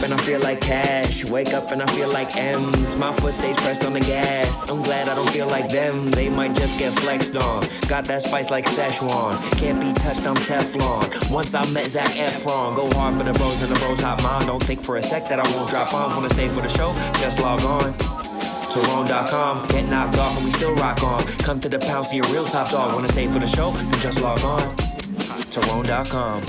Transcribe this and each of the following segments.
and I feel like cash. Wake up and I feel like M's. My foot stays pressed on the gas. I'm glad I don't feel like them. They might just get flexed on. Got that spice like Szechuan. Can't be touched, I'm Teflon. Once I met Zac Efron. Go hard for the bros and the bros hot mom. Don't think for a sec that I won't drop on. Wanna stay for the show? Just log on to Rone.com. Get knocked off and we still rock on. Come to the pound, see a real top dog. Wanna stay for the show? Then just log on to Rone.com.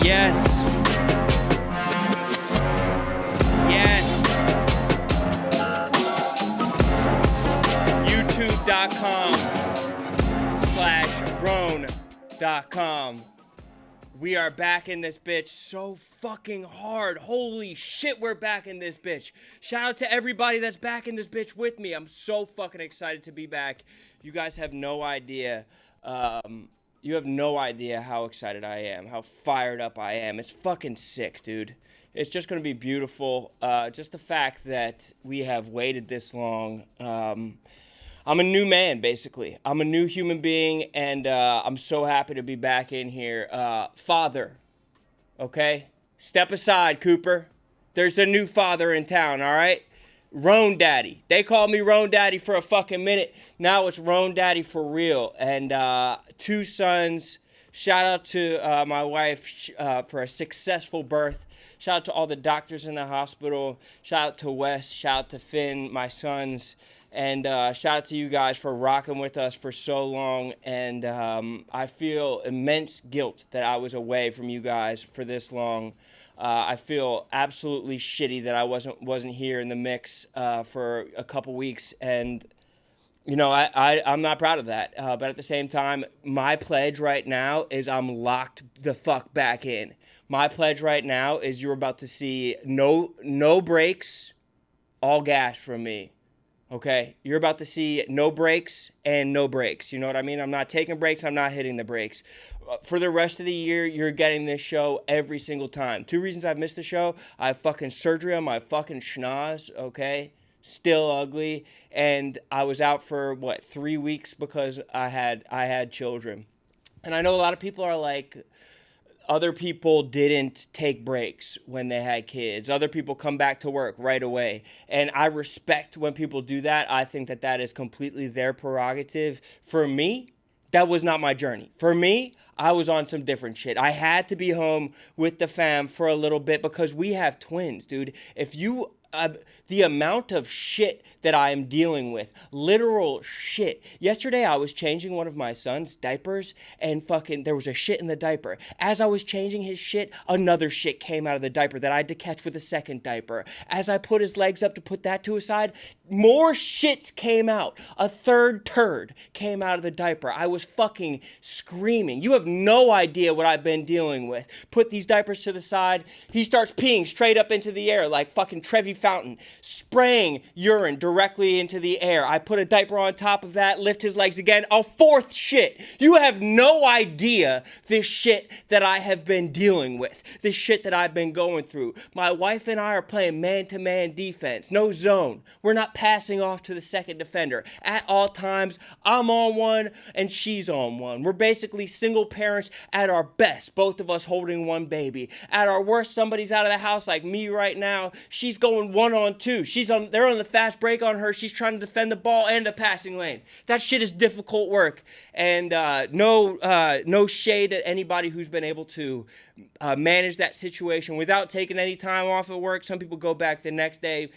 Yes. Yes. YouTube.com/Rone.com. We are back in this bitch so fucking hard. Holy shit, we're back in this bitch. Shout out to everybody that's back in this bitch with me. I'm so fucking excited to be back. You guys have no idea. You have no idea how excited I am, how fired up I am. It's fucking sick, dude. It's just going to be beautiful. Just the fact that we have waited this long. I'm a new man, basically. I'm a new human being, and I'm so happy to be back in here. Father, okay? Step aside, Cooper. There's a new father in town, all right? Rone Daddy. They called me Rone Daddy for a fucking minute. Now it's Rone Daddy for real. And 2 sons. Shout out to my wife for a successful birth. Shout out to all the doctors in the hospital. Shout out to Wes. Shout out to Finn, my sons. And shout out to you guys for rocking with us for so long. And I feel immense guilt that I was away from you guys for this long. I feel absolutely shitty that I wasn't here in the mix for a couple weeks, and you know I'm not proud of that. But at the same time, my pledge right now is I'm locked the fuck back in. My pledge right now is you're about to see no breaks, all gas from me. Okay, you're about to see no breaks and no breaks. You know what I mean? I'm not taking breaks. I'm not hitting the brakes. For the rest of the year, you're getting this show every single time. 2 reasons I've missed the show. I have fucking surgery on my fucking schnoz, okay? Still ugly. And I was out for, 3 weeks because I had children. And I know a lot of people are like, other people didn't take breaks when they had kids. Other people come back to work right away. And I respect when people do that. I think that that is completely their prerogative. For me, that was not my journey. For me, I was on some different shit. I had to be home with the fam for a little bit because we have twins, dude. If you... the amount of shit that I am dealing with, literal shit. Yesterday, I was changing one of my son's diapers, and fucking there was a shit in the diaper. As I was changing his shit, another shit came out of the diaper that I had to catch with a second diaper. As I put his legs up to put that to his side, more shits came out. A third turd came out of the diaper. I was fucking screaming. You have no idea what I've been dealing with. Put these diapers to the side. He starts peeing straight up into the air like fucking Trevi Fountain, spraying urine directly into the air. I put a diaper on top of that, lift his legs again, a fourth shit. You have no idea this shit that I have been dealing with, this shit that I've been going through. My wife and I are playing man-to-man defense, no zone. We're not passing off to the second defender. At all times, I'm on one and she's on one. We're basically single parents at our best, both of us holding one baby. At our worst, somebody's out of the house like me right now. She's going 1-on-2. They're on the fast break on her. She's trying to defend the ball and the passing lane. That shit is difficult work. And no shade at anybody who's been able to manage that situation without taking any time off at work. Some people go back the next day.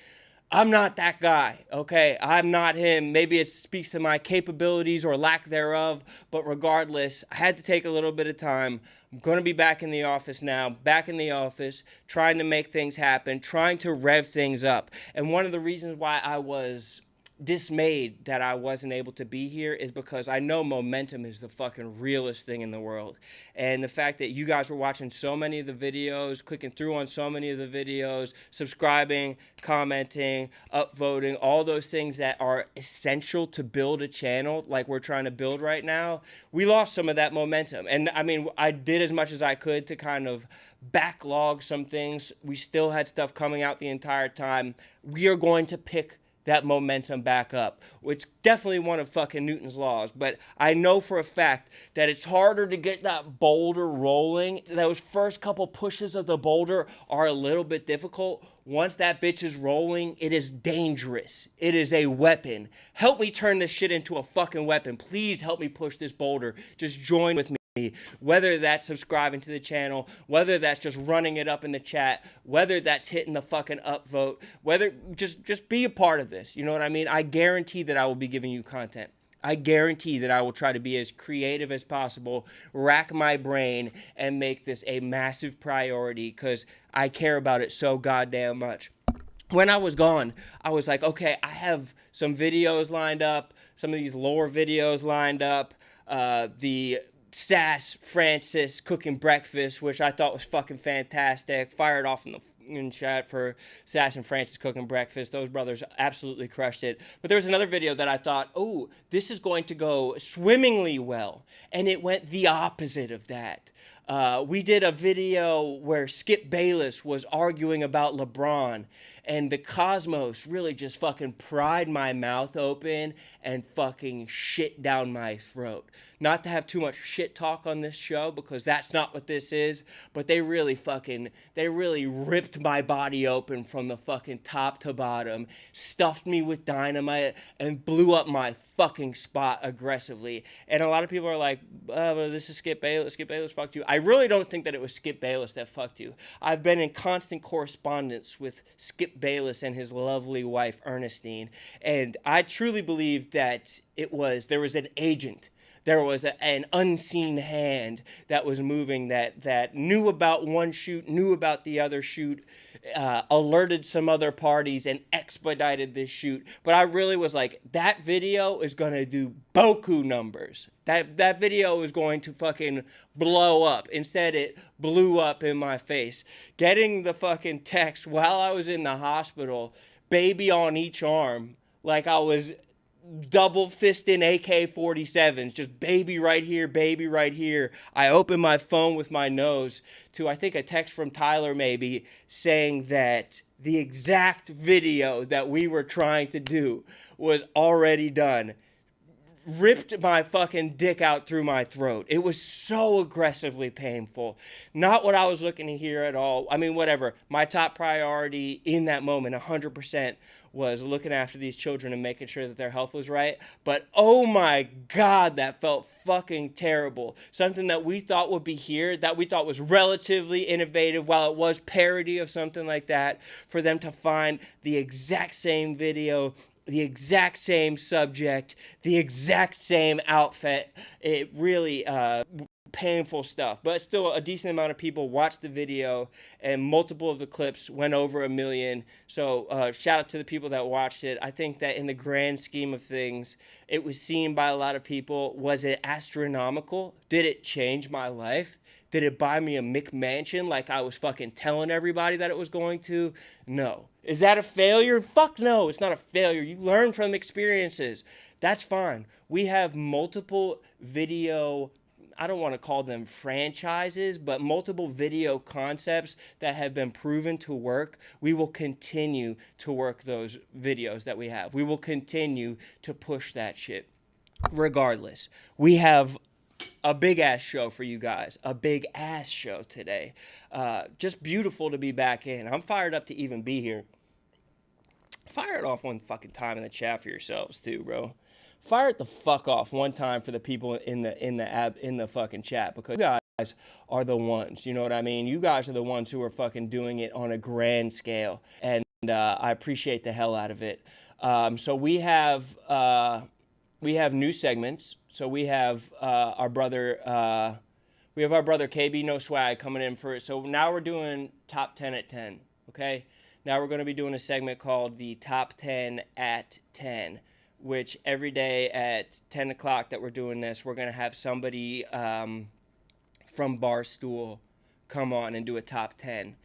I'm not that guy, okay? I'm not him. Maybe it speaks to my capabilities or lack thereof, but regardless, I had to take a little bit of time. I'm going to be back in the office now, back in the office, trying to make things happen, trying to rev things up. And one of the reasons why I was dismayed that I wasn't able to be here is because I know momentum is the fucking realest thing in the world. And the fact that you guys were watching so many of the videos, clicking through on so many of the videos, subscribing, commenting, upvoting, all those things that are essential to build a channel like we're trying to build right now, we lost some of that momentum. And I mean, I did as much as I could to kind of backlog some things. We still had stuff coming out the entire time. We are going to pick that momentum back up, which definitely one of fucking Newton's laws. But I know for a fact that it's harder to get that boulder rolling. Those first couple pushes of the boulder are a little bit difficult. Once that bitch is rolling, it is dangerous. It is a weapon. Help me turn this shit into a fucking weapon. Please help me push this boulder. Just join with me. Whether that's subscribing to the channel, whether that's just running it up in the chat, whether that's hitting the fucking upvote, whether just be a part of this. You know what I mean? I guarantee that I will be giving you content. I guarantee that I will try to be as creative as possible, rack my brain, and make this a massive priority because I care about it so goddamn much. When I was gone, I was like, okay, I have some videos lined up, some of these lore videos lined up, the Sass Francis cooking breakfast, which I thought was fucking fantastic. Fired off in chat for Sass and Francis cooking breakfast. Those brothers absolutely crushed it. But there was another video that I thought, oh, this is going to go swimmingly well. And it went the opposite of that. We did a video where Skip Bayless was arguing about LeBron, and the cosmos really just fucking pried my mouth open and fucking shit down my throat. Not to have too much shit talk on this show, because that's not what this is, but they really ripped my body open from the fucking top to bottom, stuffed me with dynamite, and blew up my fucking spot aggressively. And a lot of people are like, well, this is Skip Bayless. Skip Bayless fucked you. I really don't think that it was Skip Bayless that fucked you. I've been in constant correspondence with Skip Bayless and his lovely wife, Ernestine, and I truly believe that there was an agent. There was an unseen hand that was moving that knew about one shoot, knew about the other shoot, alerted some other parties, and expedited this shoot. But I really was like, that video is going to do boku numbers. That video is going to fucking blow up. Instead, it blew up in my face. Getting the fucking text while I was in the hospital, baby on each arm, like I was double fisting AK-47s, just baby right here, baby right here. I opened my phone with my nose to, I think, a text from Tyler maybe saying that the exact video that we were trying to do was already done. Ripped my fucking dick out through my throat. It was so aggressively painful. Not what I was looking to hear at all. I mean, whatever. My top priority in that moment, 100%, was looking after these children and making sure that their health was right. But oh my God, that felt fucking terrible. Something that we thought would be here, that we thought was relatively innovative, while it was parody of something like that, for them to find the exact same video, the exact same subject, the exact same outfit. It really painful stuff, but still a decent amount of people watched the video, and multiple of the clips went over 1 million. So shout out to the people that watched it. I think that in the grand scheme of things, it was seen by a lot of people. Was it astronomical? Did it change my life? Did it buy me a McMansion like I was fucking telling everybody that it was going to? No. Is that a failure? Fuck no, it's not a failure. You learn from experiences. That's fine. We have multiple video, I don't want to call them franchises, but multiple video concepts that have been proven to work. We will continue to work those videos that we have. We will continue to push that shit. Regardless, we have a big ass show for you guys. A big ass show today. Just beautiful to be back in. I'm fired up to even be here. Fire it off one fucking time in the chat for yourselves too, bro. Fire it the fuck off one time for the people in the fucking chat, because you guys are the ones, you know what I mean? You guys are the ones who are fucking doing it on a grand scale, and I appreciate the hell out of it. So we have new segments. So we have our brother KB No Swag coming in for it. So now we're doing top 10 at 10, okay? Now we're going to be doing a segment called the Top 10 at 10, which every day at 10 o'clock that we're doing this, we're going to have somebody from Barstool come on and do a top 10.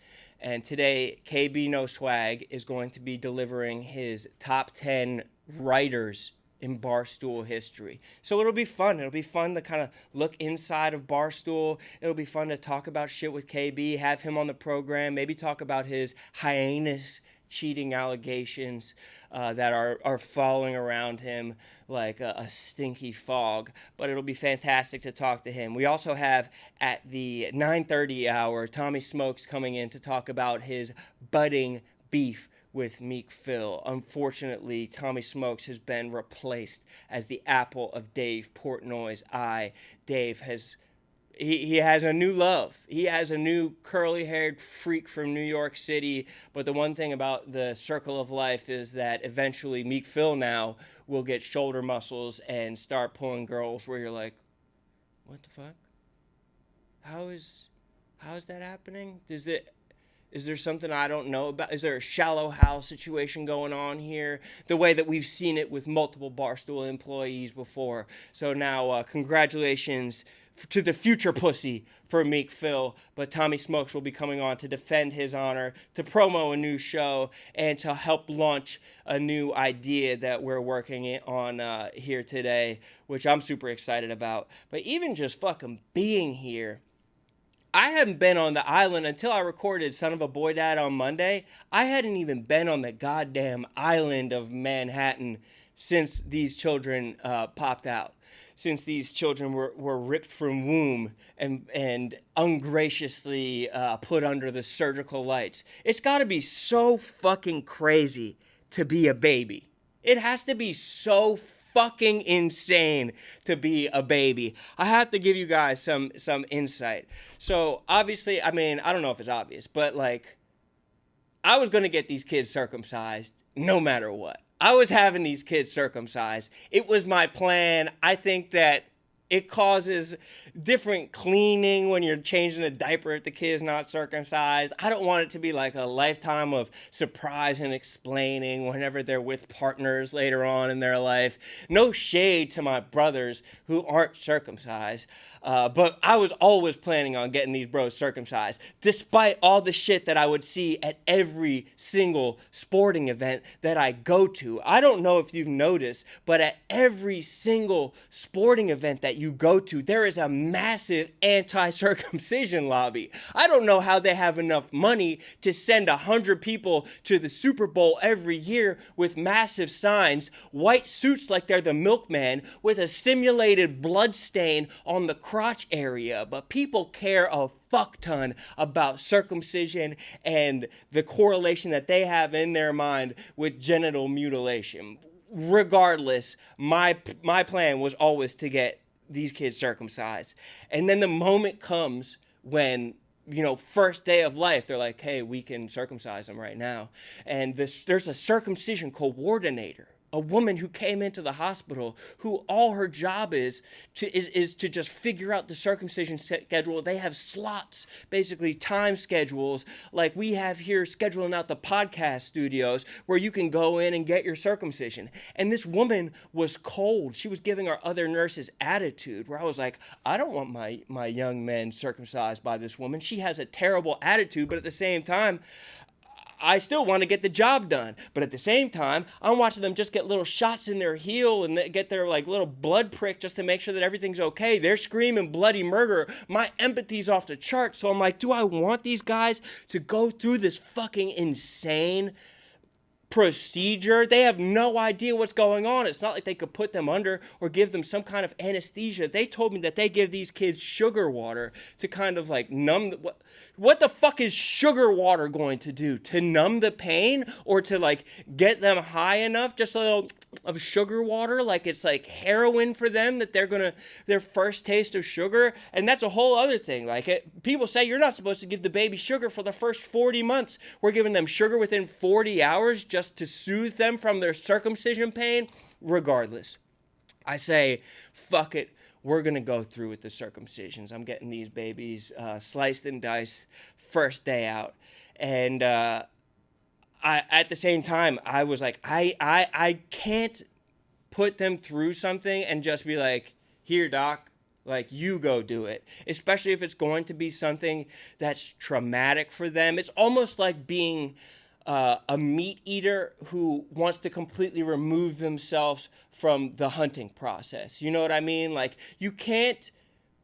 And today, KB No Swag is going to be delivering his top 10 writers in Barstool history. So it'll be fun. It'll be fun to kind of look inside of Barstool. It'll be fun to talk about shit with KB, have him on the program, maybe talk about his heinous cheating allegations that are following around him like a stinky fog. But it'll be fantastic to talk to him. We also have at the 9:30 hour, Tommy Smokes coming in to talk about his budding beef with Meek Phil. Unfortunately, Tommy Smokes has been replaced as the apple of Dave Portnoy's eye. Dave has... He has a new love. He has a new curly-haired freak from New York City. But the one thing about the circle of life is that eventually Meek Phil now will get shoulder muscles and start pulling girls where you're like, what the fuck? How is that happening? Is there something I don't know about? Is there a shallow Hal situation going on here? The way that we've seen it with multiple Barstool employees before. So now, congratulations to the future pussy for Meek Phil. But Tommy Smokes will be coming on to defend his honor, to promo a new show, and to help launch a new idea that we're working on here today, which I'm super excited about. But even just fucking being here, I hadn't been on the island until I recorded Son of a Boy Dad on Monday. I hadn't even been on the goddamn island of Manhattan since these children popped out. Since these children were ripped from womb and ungraciously put under the surgical lights. It's got to be so fucking crazy to be a baby. It has to be so fucking insane to be a baby. I have to give you guys some insight. So obviously, I mean, I don't know if it's obvious, but like, I was gonna get these kids circumcised no matter what. I was having these kids circumcised. It was my plan. I think that it causes different cleaning when you're changing a diaper if the kid's not circumcised. I don't want it to be like a lifetime of surprise and explaining whenever they're with partners later on in their life. No shade to my brothers who aren't circumcised, but I was always planning on getting these bros circumcised, despite all the shit that I would see at every single sporting event that I go to. I don't know if you've noticed, but at every single sporting event that you go to, there is a massive anti-circumcision lobby. I don't know how they have enough money to send 100 people to the Super Bowl every year with massive signs, white suits like they're the milkman, with a simulated blood stain on the crotch area. But people care a fuck ton about circumcision and the correlation that they have in their mind with genital mutilation. Regardless, my plan was always to get these kids circumcised. And then the moment comes when, you know, first day of life, they're like, hey, we can circumcise them right now. And there's a circumcision coordinator, a woman who came into the hospital who all her job is to just figure out the circumcision schedule. They have slots, basically time schedules, like we have here scheduling out the podcast studios where you can go in and get your circumcision. And this woman was cold. She was giving our other nurses attitude, where I was like, I don't want my young men circumcised by this woman. She has a terrible attitude, but at the same time, I still want to get the job done. But at the same time, I'm watching them just get little shots in their heel and get their like little blood prick just to make sure that everything's okay. They're screaming bloody murder. My empathy's off the chart. So I'm like, do I want these guys to go through this fucking insane procedure? They have no idea what's going on. It's not like they could put them under or give them some kind of anesthesia. They told me that they give these kids sugar water to kind of like numb what the fuck is sugar water going to do? To numb the pain or to like get them high enough? Just a little of sugar water, like it's like heroin for them, that their first taste of sugar. And that's a whole other thing. Like people say you're not supposed to give the baby sugar for the first 40 months. We're giving them sugar within 40 hours just to soothe them from their circumcision pain. Regardless, I say, fuck it. We're going to go through with the circumcisions. I'm getting these babies sliced and diced first day out. And at the same time, I was like, I can't put them through something and just be like, here, doc, like, you go do it. Especially if it's going to be something that's traumatic for them. It's almost like being a meat eater who wants to completely remove themselves from the hunting process. You know what I mean? Like, you can't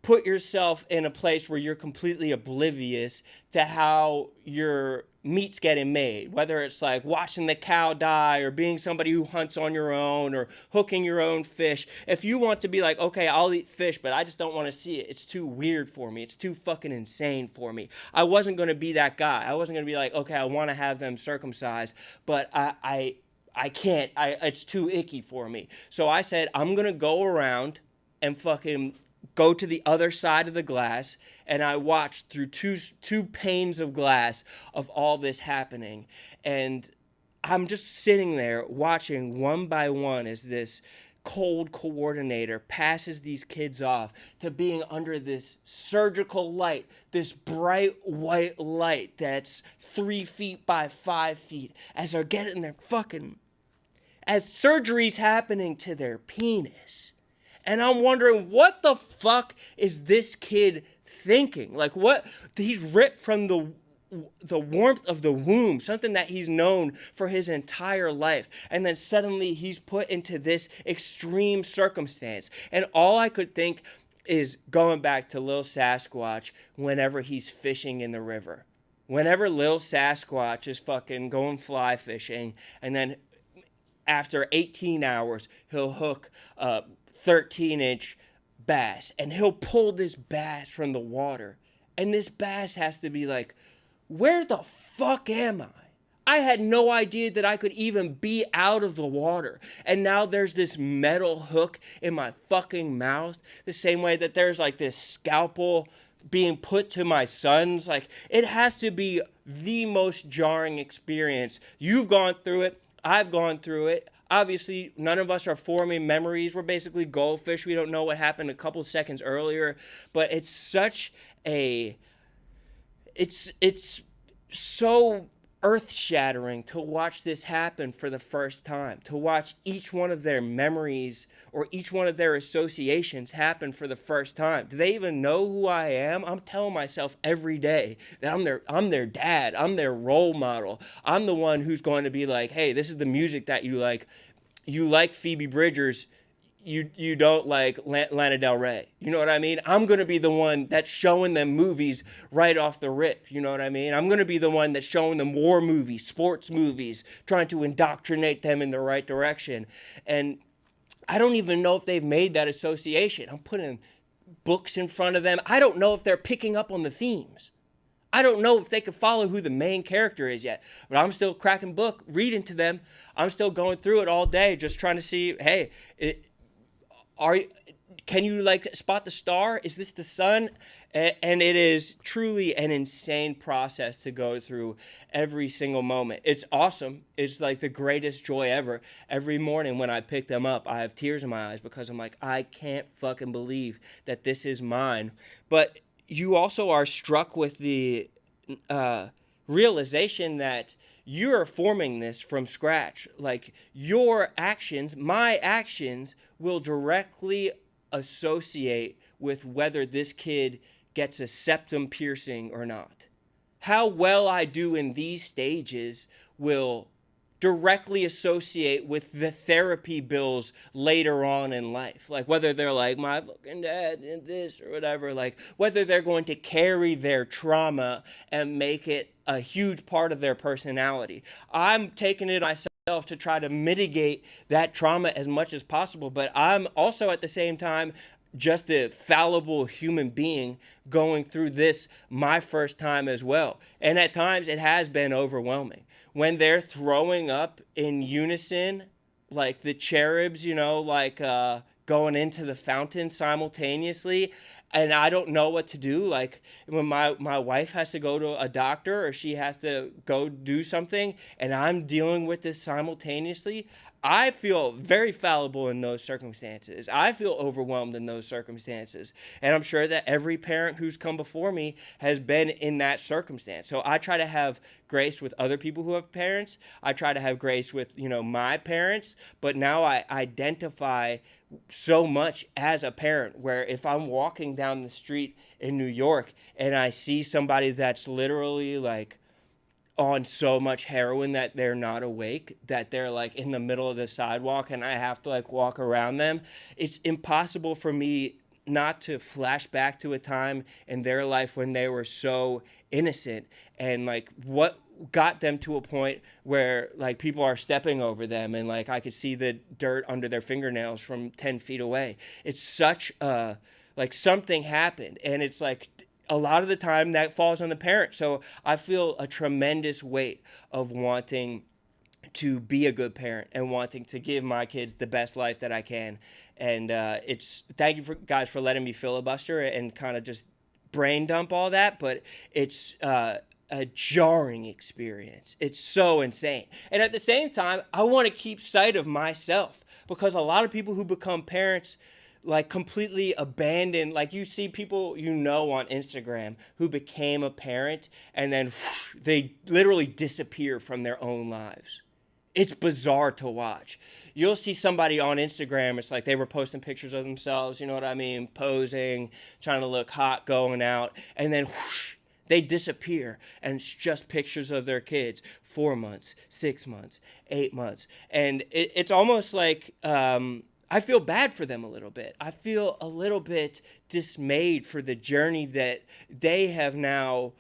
put yourself in a place where you're completely oblivious to how your meat's getting made, whether it's like watching the cow die or being somebody who hunts on your own or hooking your own fish. If you want to be like, okay, I'll eat fish, but I just don't want to see it. It's too weird for me. It's too fucking insane for me. I wasn't going to be that guy. I wasn't going to be like, okay, I want to have them circumcised, but I can't. It's too icky for me. So I said, I'm going to go around and fucking go to the other side of the glass, and I watched through two panes of glass of all this happening. And I'm just sitting there watching one by one as this cold coordinator passes these kids off to being under this surgical light, this bright white light that's 3 feet by 5 feet, as they're getting their fucking, as surgery's happening to their penis. And I'm wondering, what the fuck is this kid thinking? Like, what? He's ripped from the warmth of the womb, something that he's known for his entire life. And then suddenly he's put into this extreme circumstance. And all I could think is going back to Lil Sasquatch whenever he's fishing in the river. Whenever Lil Sasquatch is fucking going fly fishing, and then after 18 hours, he'll hook 13-inch bass, and he'll pull this bass from the water, and this bass has to be like, where the fuck am I? I had no idea that I could even be out of the water, and now there's this metal hook in my fucking mouth, the same way that there's like this scalpel being put to my sons. Like, it has to be the most jarring experience. You've gone through it, I've gone through it. Obviously, none of us are forming memories. We're basically goldfish. We don't know what happened a couple seconds earlier. But it's such a... It's so earth-shattering to watch this happen for the first time. To watch each one of their memories or each one of their associations happen for the first time. Do they even know who I am? I'm telling myself every day that I'm their dad. I'm their role model. I'm the one who's going to be like, hey, this is the music that you like. You like Phoebe Bridgers. You don't like Lana Del Rey. You know what I mean? I'm going to be the one that's showing them movies right off the rip. You know what I mean? I'm going to be the one that's showing them war movies, sports movies, trying to indoctrinate them in the right direction. And I don't even know if they've made that association. I'm putting books in front of them. I don't know if they're picking up on the themes. I don't know if they can follow who the main character is yet, but I'm still cracking book, reading to them. I'm still going through it all day, just trying to see, hey, can you like spot the star? Is this the sun? And it is truly an insane process to go through every single moment. It's awesome. It's like the greatest joy ever. Every morning when I pick them up, I have tears in my eyes because I'm like, I can't fucking believe that this is mine. But you also are struck with the realization that you're forming this from scratch. Like, your actions, my actions, will directly associate with whether this kid gets a septum piercing or not. How well I do in these stages will directly associate with the therapy bills later on in life. Like, whether they're like, my fucking dad did this or whatever, like, whether they're going to carry their trauma and make it a huge part of their personality. I'm taking it myself to try to mitigate that trauma as much as possible, but I'm also at the same time just a fallible human being going through this my first time as well. And at times it has been overwhelming. When they're throwing up in unison, like the cherubs, you know, like going into the fountain simultaneously, and I don't know what to do. Like, when my wife has to go to a doctor or she has to go do something and I'm dealing with this simultaneously, I feel very fallible in those circumstances. I feel overwhelmed in those circumstances. And I'm sure that every parent who's come before me has been in that circumstance. So I try to have grace with other people who have parents. I try to have grace with, my parents. But now I identify so much as a parent, where if I'm walking down the street in New York and I see somebody that's literally like on so much heroin that they're not awake, that they're like in the middle of the sidewalk and I have to like walk around them, it's impossible for me not to flash back to a time in their life when they were so innocent, and like what got them to a point where like people are stepping over them and like I could see the dirt under their fingernails from 10 feet away. It's such like something happened, and it's like a lot of the time that falls on the parent. So I feel a tremendous weight of wanting to be a good parent and wanting to give my kids the best life that I can. And thank you guys for letting me filibuster and kind of just brain dump all that. But it's a jarring experience. It's so insane. And at the same time, I want to keep sight of myself, because a lot of people who become parents like completely abandoned, like you see people on Instagram who became a parent and then they literally disappear from their own lives. It's bizarre to watch. You'll see somebody on Instagram, it's like they were posting pictures of themselves, you know what I mean, posing, trying to look hot, going out, and then they disappear, and it's just pictures of their kids, 4 months, 6 months, 8 months. And it's almost like I feel bad for them a little bit. I feel a little bit dismayed for the journey that they have now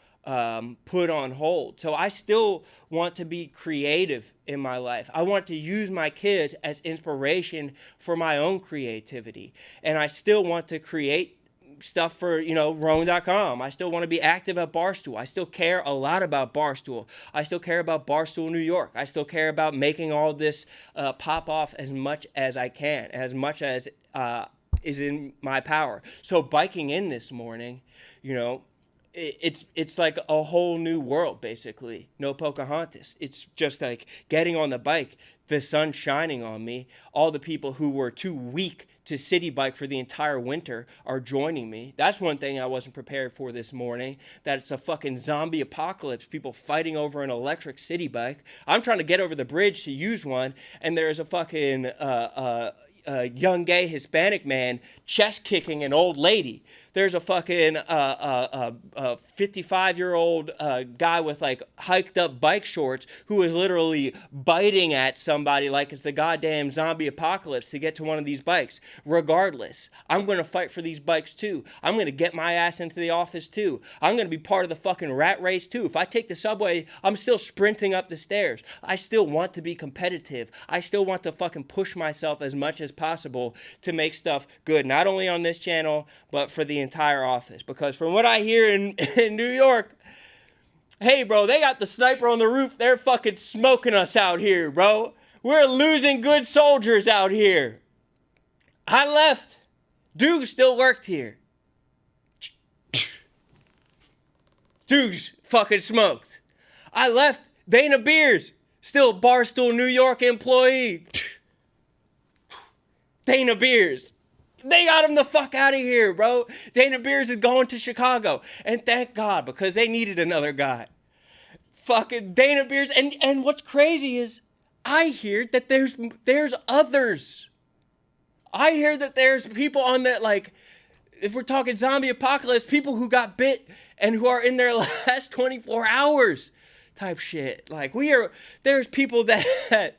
put on hold. So I still want to be creative in my life. I want to use my kids as inspiration for my own creativity. And I still want to create stuff for, Rone.com. I still want to be active at Barstool. I still care a lot about Barstool. I still care about Barstool New York. I still care about making all this pop off as much as I can, as much as is in my power. So biking in this morning, it's like a whole new world, basically. No Pocahontas. It's just like getting on the bike, the sun shining on me. All the people who were too weak to city bike for the entire winter are joining me. That's one thing I wasn't prepared for this morning, that it's a fucking zombie apocalypse, people fighting over an electric city bike. I'm trying to get over the bridge to use one, and there's a fucking young gay Hispanic man chest kicking an old lady. There's a fucking 55-year-old guy with like hiked up bike shorts who is literally biting at somebody like it's the goddamn zombie apocalypse to get to one of these bikes. Regardless, I'm going to fight for these bikes too. I'm going to get my ass into the office too. I'm going to be part of the fucking rat race too. If I take the subway, I'm still sprinting up the stairs. I still want to be competitive. I still want to fucking push myself as much as possible to make stuff good, not only on this channel, but for the entire office. Because from what I hear in New York, hey bro, they got the sniper on the roof. They're fucking smoking us out here, bro. We're losing good soldiers out here. I left. Duke still worked here. Duke's fucking smoked. I left. Dana Beers, still Barstool New York employee. Dana Beers. They got him the fuck out of here, bro. Dana Beers is going to Chicago. And thank God, because they needed another guy. Fucking Dana Beers. And what's crazy is I hear that there's others. I hear that there's people on that, like, if we're talking zombie apocalypse, people who got bit and who are in their last 24 hours type shit. Like, there's people that...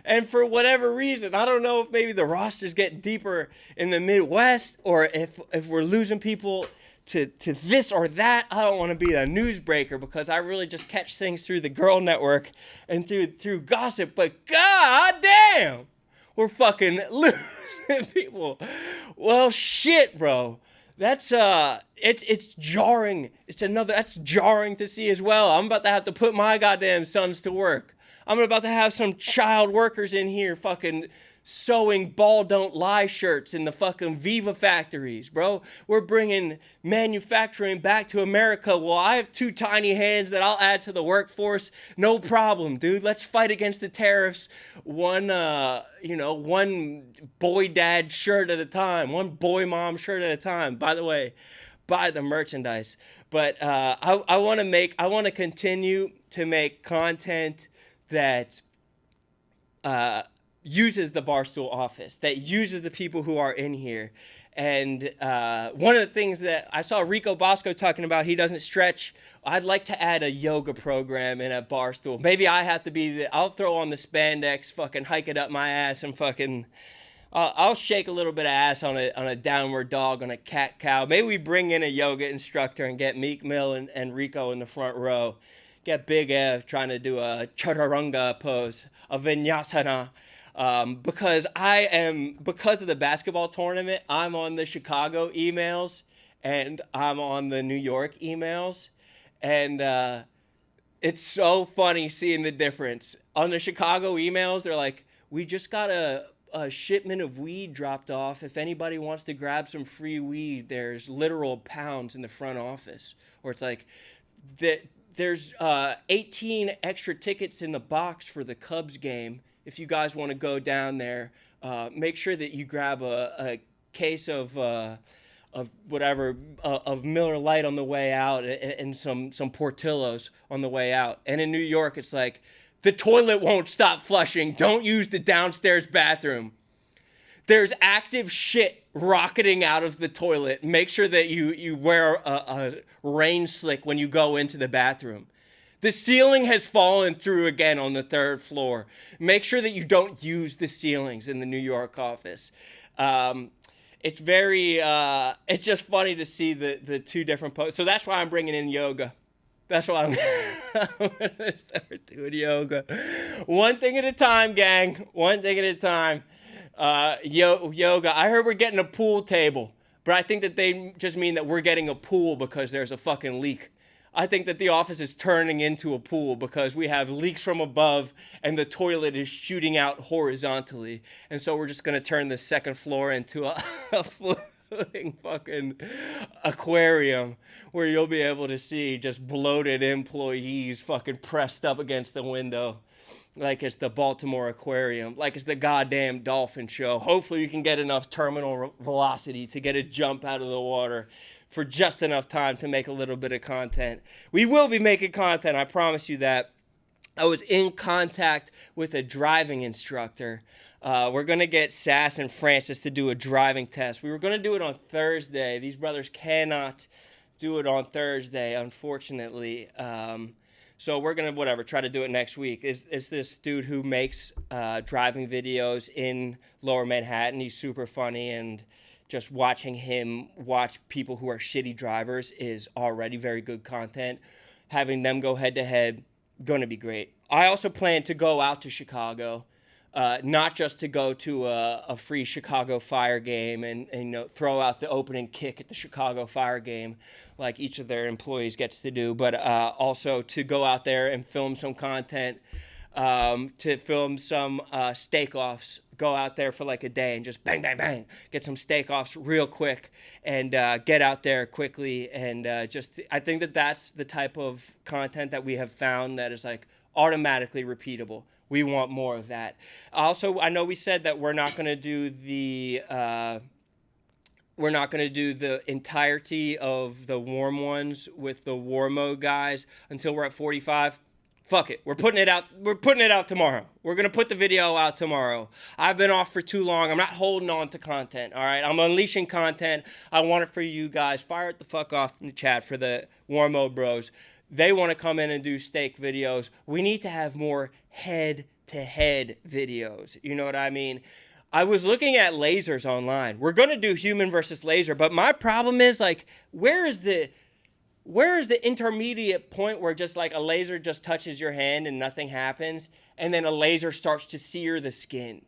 And for whatever reason, I don't know if maybe the roster's getting deeper in the Midwest, or if we're losing people to this or that. I don't want to be a newsbreaker, because I really just catch things through the Girl Network and through gossip. But god damn, we're fucking losing people. Well, shit, bro. That's it's jarring. That's jarring to see as well. I'm about to have to put my goddamn sons to work. I'm about to have some child workers in here fucking sewing Ball Don't Lie shirts in the fucking Viva factories, bro. We're bringing manufacturing back to America. Well, I have 2 tiny hands that I'll add to the workforce. No problem, dude. Let's fight against the tariffs. One boy dad shirt at a time, one boy mom shirt at a time. By the way, buy the merchandise. But I want to continue to make content that uses the Barstool office, that uses the people who are in here. And one of the things that I saw Rico Bosco talking about, he doesn't stretch. I'd like to add a yoga program in at Barstool. Maybe I have to be I'll throw on the spandex, fucking hike it up my ass, and fucking, I'll shake a little bit of ass on a downward dog, on a cat cow. Maybe we bring in a yoga instructor and get Meek Mill and Rico in the front row. Get Big Ev trying to do a chaturanga pose, a vinyasana. Because of the basketball tournament, I'm on the Chicago emails and I'm on the New York emails. And it's so funny seeing the difference. On the Chicago emails, they're like, we just got a shipment of weed dropped off. If anybody wants to grab some free weed, there's literal pounds in the front office. Or it's like, there's 18 extra tickets in the box for the Cubs game. If you guys want to go down there, make sure that you grab a case of Miller Lite on the way out, and some Portillos on the way out. And in New York, it's like, the toilet won't stop flushing. Don't use the downstairs bathroom. There's active shit rocketing out of the toilet. Make sure that you wear a rain slick when you go into the bathroom. The ceiling has fallen through again on the 3rd floor. Make sure that you don't use the ceilings in the New York office. It's just funny to see the 2 different posts. So that's why I'm bringing in yoga. That's why I'm going to start doing yoga. One thing at a time, gang. One thing at a time. Yoga. I heard we're getting a pool table, but I think that they just mean that we're getting a pool because there's a fucking leak. I think that the office is turning into a pool because we have leaks from above and the toilet is shooting out horizontally. And so we're just going to turn the 2nd floor into a floating fucking aquarium where you'll be able to see just bloated employees fucking pressed up against the window like it's the Baltimore Aquarium, like it's the goddamn dolphin show. Hopefully you can get enough terminal velocity to get a jump out of the water for just enough time to make a little bit of content. We will be making content, I promise you that. I was in contact with a driving instructor. We're going to get Sass and Francis to do a driving test. We were going to do it on Thursday. These brothers cannot do it on Thursday, unfortunately. So we're going to, try to do it next week. It's this dude who makes driving videos in Lower Manhattan. He's super funny, and just watching him watch people who are shitty drivers is already very good content. Having them go head-to-head, going to be great. I also plan to go out to Chicago, not just to go to a free Chicago Fire game and throw out the opening kick at the Chicago Fire game like each of their employees gets to do, but also to go out there and film some content, to film some steak-offs. Go out there for like a day and just bang, bang, bang, get some steak-offs real quick and get out there quickly. And I think that that's the type of content that we have found that is like automatically repeatable. We want more of that. Also, I know we said that we're not going to do the entirety of the warm ones with the war mode guys until we're at 45. Fuck it. We're putting it out. We're putting it out tomorrow. We're going to put the video out tomorrow. I've been off for too long. I'm not holding on to content, all right? I'm unleashing content. I want it for you guys. Fire it the fuck off in the chat for the War Mode Bros. They want to come in and do steak videos. We need to have more head-to-head videos. You know what I mean? I was looking at lasers online. We're going to do human versus laser, but my problem is, like, where is the intermediate point where just like a laser just touches your hand and nothing happens, and then a laser starts to sear the skin?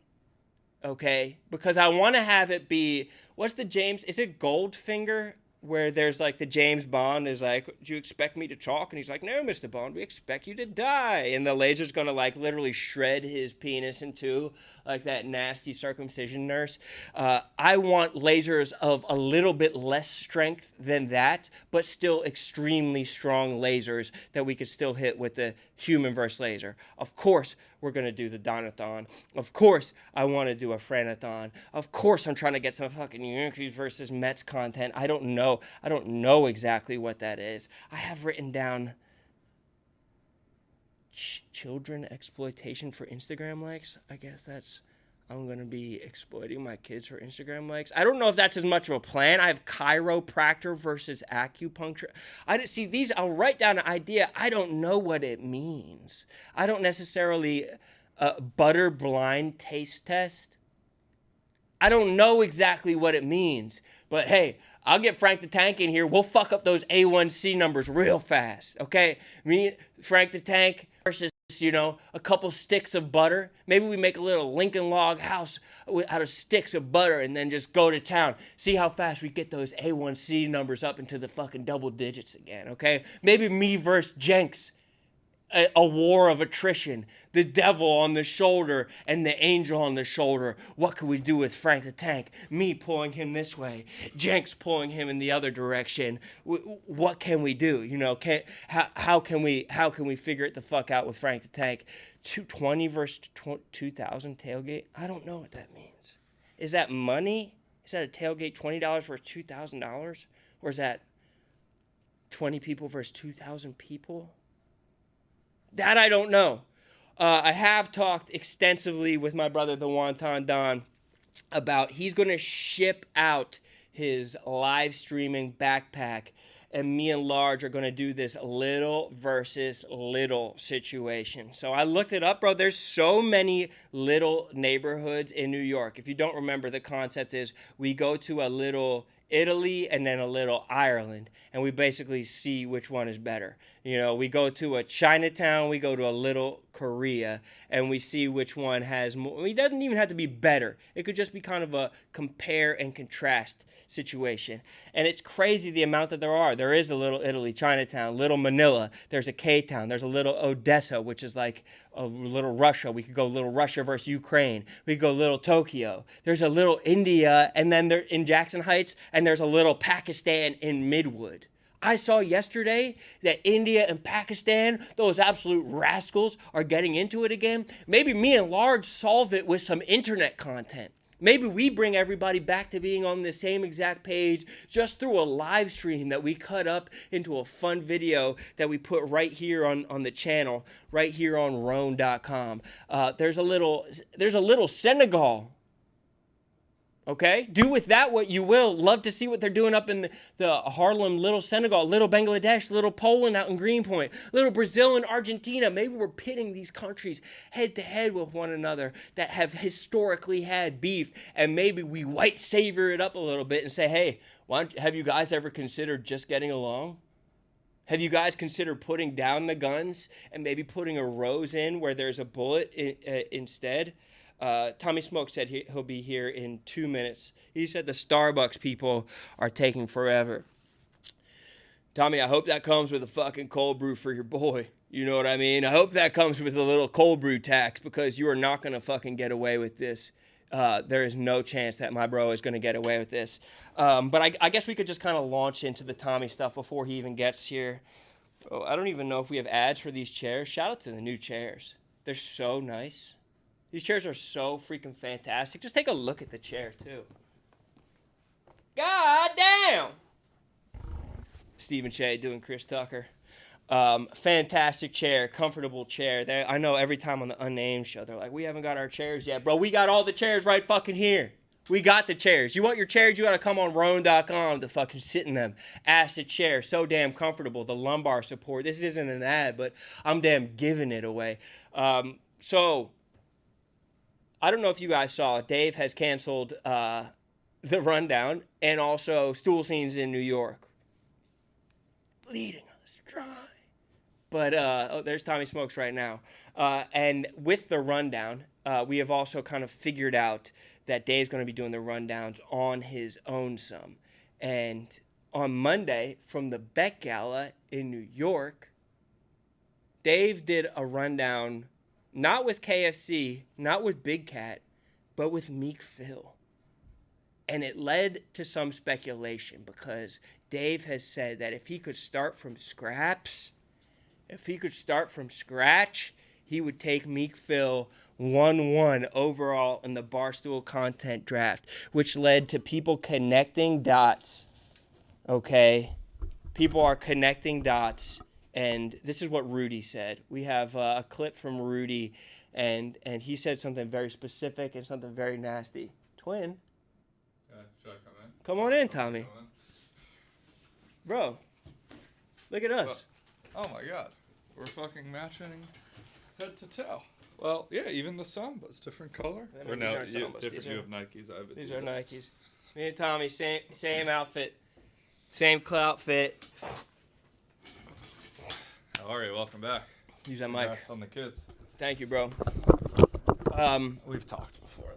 Okay? Because I want to have it be, what's the James, is it Goldfinger? where there's like the James Bond is like, do you expect me to talk? And he's like, no, Mr. Bond, we expect you to die. And the laser's gonna like literally shred his penis in two, like that nasty circumcision nurse. I want lasers of a little bit less strength than that, but still extremely strong lasers that we could still hit with the human verse laser. Of course, we're gonna do the Donathon. Of course, I want to do a Franathon. Of course, I'm trying to get some fucking Yankees versus Mets content. I don't know exactly what that is. I have written down children exploitation for Instagram likes. I guess I'm going to be exploiting my kids for Instagram likes. I don't know if that's as much of a plan. I have chiropractor versus acupuncture. I'll write down an idea. I don't know what it means. I don't necessarily, butter blind taste test. I don't know exactly what it means, but hey, I'll get Frank the Tank in here. We'll fuck up those A1C numbers real fast, okay? Me, Frank the Tank versus, a couple sticks of butter. Maybe we make a little Lincoln log house out of sticks of butter and then just go to town. See how fast we get those A1C numbers up into the fucking double digits again, okay? Maybe me versus Jenks. A war of attrition, the devil on the shoulder and the angel on the shoulder. What can we do with Frank the Tank? Me pulling him this way, Jenks pulling him in the other direction. What can we do? How can we figure it the fuck out with Frank the Tank? 220 versus 2,000 tailgate. I don't know what that means. Is that money? Is that a tailgate $20 versus $2,000, or is that 20 people versus 2,000 people? That I don't know. I have talked extensively with my brother, the Wonton Don, about he's going to ship out his live streaming backpack, and me and Large are going to do this little versus little situation. So I looked it up, bro. There's so many little neighborhoods in New York. If you don't remember, the concept is we go to a little Italy and then a little Ireland, and we basically see which one is better. We go to a Chinatown, we go to a little Korea, and we see which one has more. It doesn't even have to be better. It could just be kind of a compare and contrast situation. And it's crazy the amount that there are. There is a little Italy, Chinatown, little Manila. There's a K-town. There's a little Odessa, which is like a little Russia. We could go little Russia versus Ukraine. We could go little Tokyo. There's a little India, and then they're in Jackson Heights, and there's a little Pakistan in Midwood. I saw yesterday that India and Pakistan, those absolute rascals, are getting into it again. Maybe me and Large solve it with some internet content. Maybe we bring everybody back to being on the same exact page just through a live stream that we cut up into a fun video that we put right here on the channel, right here on Rone.com. There's a little Senegal. Okay? Do with that what you will. Love to see what they're doing up in the Harlem, little Senegal, little Bangladesh, little Poland out in Greenpoint, little Brazil and Argentina. Maybe we're pitting these countries head to head with one another that have historically had beef, and maybe we white savior it up a little bit and say, hey, have you guys ever considered just getting along? Have you guys considered putting down the guns and maybe putting a rose in where there's a bullet instead? Tommy Smoke said he'll be here in 2 minutes. He said the Starbucks people are taking forever. Tommy, I hope that comes with a fucking cold brew for your boy. You know what I mean? I hope that comes with a little cold brew tax, because you are not going to fucking get away with this. There is no chance that my bro is going to get away with this. But I guess we could just kind of launch into the Tommy stuff before he even gets here. Oh, I don't even know if we have ads for these chairs. Shout out to the new chairs. They're so nice. These chairs are so freaking fantastic. Just take a look at the chair, too. God damn! Stephen Shea doing Chris Tucker. Fantastic chair, comfortable chair. I know every time on the Unnamed show, they're like, we haven't got our chairs yet. Bro, we got all the chairs right fucking here. We got the chairs. You want your chairs, you got to come on Rone.com to fucking sit in them. Acid chair, so damn comfortable. The lumbar support. This isn't an ad, but I'm damn giving it away. So, I don't know if you guys saw, Dave has canceled the Rundown and also Stool Scenes in New York. Bleeding us dry. But there's Tommy Smokes right now. And with the Rundown, we have also kind of figured out that Dave's going to be doing the Rundowns on his own some. And on Monday from the Met Gala in New York, Dave did a rundown, not with KFC, not with Big Cat, but with Meek Phil. And it led to some speculation because Dave has said that if he could start from scratch, he would take Meek Phil 1-1 overall in the Barstool content draft, which led to people connecting dots. Okay? People are connecting dots, and this is what Rudy said. We have a clip from Rudy, and he said something very specific and something very nasty. Twin. Should I come in? Come on in, Tommy. Bro, look at us. Oh my god. We're fucking matching head to toe. Well, yeah, even the Sambas, different color. Or no, different. You have Nikes. I have Adidas. These are Nikes. Me and Tommy, same outfit. Same clout fit. How are you? Welcome back. Use that mic. Congrats on the kids. Thank you, bro. We've talked before that.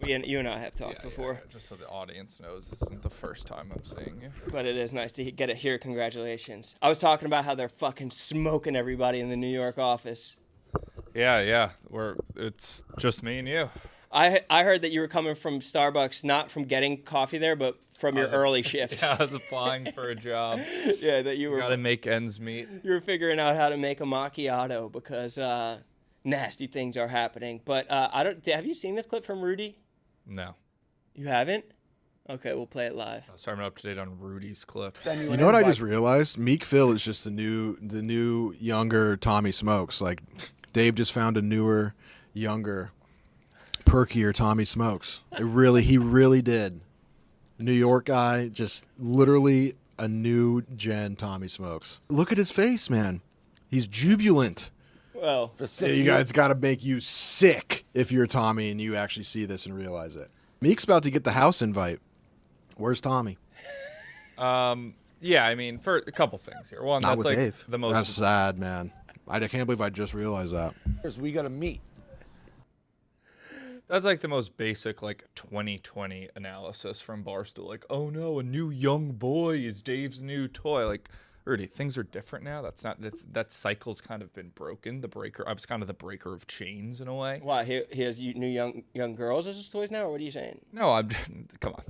You and I have talked before. Yeah, just so the audience knows, this isn't the first time I'm seeing you. But it is nice to get it here. Congratulations. I was talking about how they're fucking smoking everybody in the New York office. Yeah. It's just me and you. I heard that you were coming from Starbucks, not from getting coffee there, but from your early shift. Yeah, I was applying for a job. Yeah, that you were. Got to make ends meet. You were figuring out how to make a macchiato because nasty things are happening. But have you seen this clip from Rudy? No. You haven't? Okay, we'll play it live. Sorry, I'm up to date on Rudy's clip. You know what I just realized? Meek Phil is just the new younger Tommy Smokes. Like, Dave just found a newer, younger, perkier Tommy Smokes. He really did. New York guy, just literally a new gen Tommy Smokes. Look at his face, man. He's jubilant. Well, You guys got to make you sick if you're Tommy and you actually see this and realize it. Meek's about to get the house invite. Where's Tommy? Yeah, I mean, for a couple things here. One, Not that's with like Dave. the most. That's sad, man. I can't believe I just realized that. We got to meet. That's like the most basic, like 2020 analysis from Barstool. Like, oh no, a new young boy is Dave's new toy. Like, Rudy, things are different now. That cycle's kind of been broken. I was kind of the breaker of chains in a way. why he has new young girls as his toys now, or what are you saying? No, come on,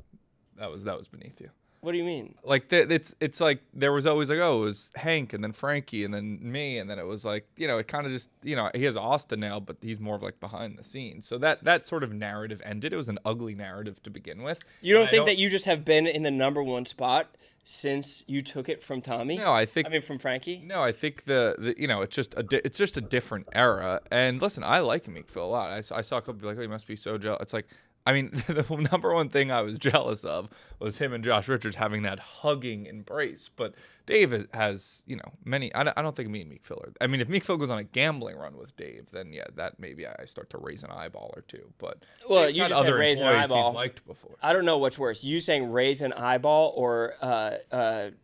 that was beneath you. What do you mean? Like it's like there was always like, oh, it was Hank and then Frankie and then me, and then it was like, it kind of just, he has Austin now, but he's more of like behind the scenes. So that sort of narrative ended. It was an ugly narrative to begin with. You don't think that you just have been in the number one spot since you took it from Tommy? No, from Frankie. No, I think it's just a different era. And listen, I like Meek Phil a lot. I saw a couple be like, oh, you must be so jealous. It's like, I mean, the number one thing I was jealous of was him and Josh Richards having that hugging embrace. But Dave has, many. I don't think me and Meek Phil are. I mean, if Meek Phil goes on a gambling run with Dave, then yeah, that maybe I start to raise an eyeball or two. But well, you just said raise an eyeball. He's liked before. I don't know what's worse: you saying raise an eyeball or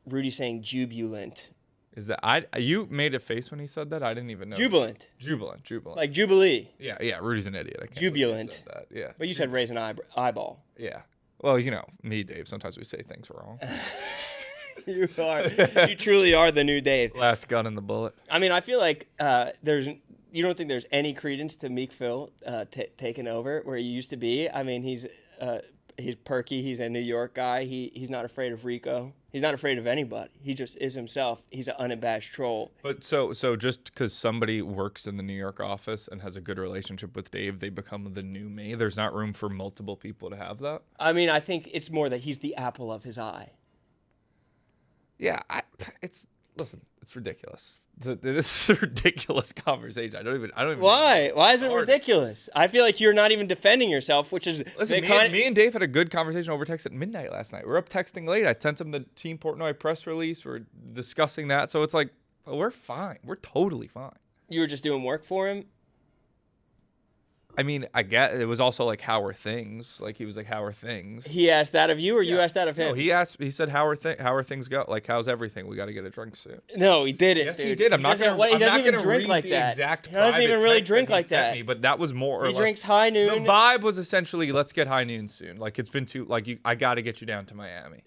Rudy saying jubilant. Is that you made a face when he said that? I didn't even know. Jubilant. Like Jubilee. Yeah. Rudy's an idiot. I can't Jubilant. believe he said that. Yeah. But you said raise an eyeball. Yeah. Well, me, Dave. Sometimes we say things wrong. You truly are the new Dave. Last gun in the bullet. I mean, I feel like you don't think there's any credence to Meek Phil taking over where he used to be. I mean, he's perky. He's a New York guy. He's not afraid of Rico. He's not afraid of anybody. He just is himself. He's an unabashed troll. But so just because somebody works in the New York office and has a good relationship with Dave, they become the new me. There's not room for multiple people to have that. I mean, I think it's more that he's the apple of his eye. Yeah, it's ridiculous. This is a ridiculous conversation. I don't even. Why? Why is it ridiculous? I feel like you're not even defending yourself, which is. Listen, me and Dave had a good conversation over text at midnight last night. We were up texting late. I sent him the Team Portnoy press release. We're discussing that. So it's like, well, we're fine. We're totally fine. You were just doing work for him? I mean, I get it was also like, how are things? Like he was like, how are things? He asked that of you, or you asked that of him? No, he said, how are things go? Like, how's everything? We got to get a drink soon. No, he didn't. Yes, dude. he did. He doesn't even drink like that. Exact he doesn't even really drink like sent that. me, but that was more or He less. drinks high noon. The vibe was essentially, let's get high noon soon. Like it's been too. Like I got to get you down to Miami.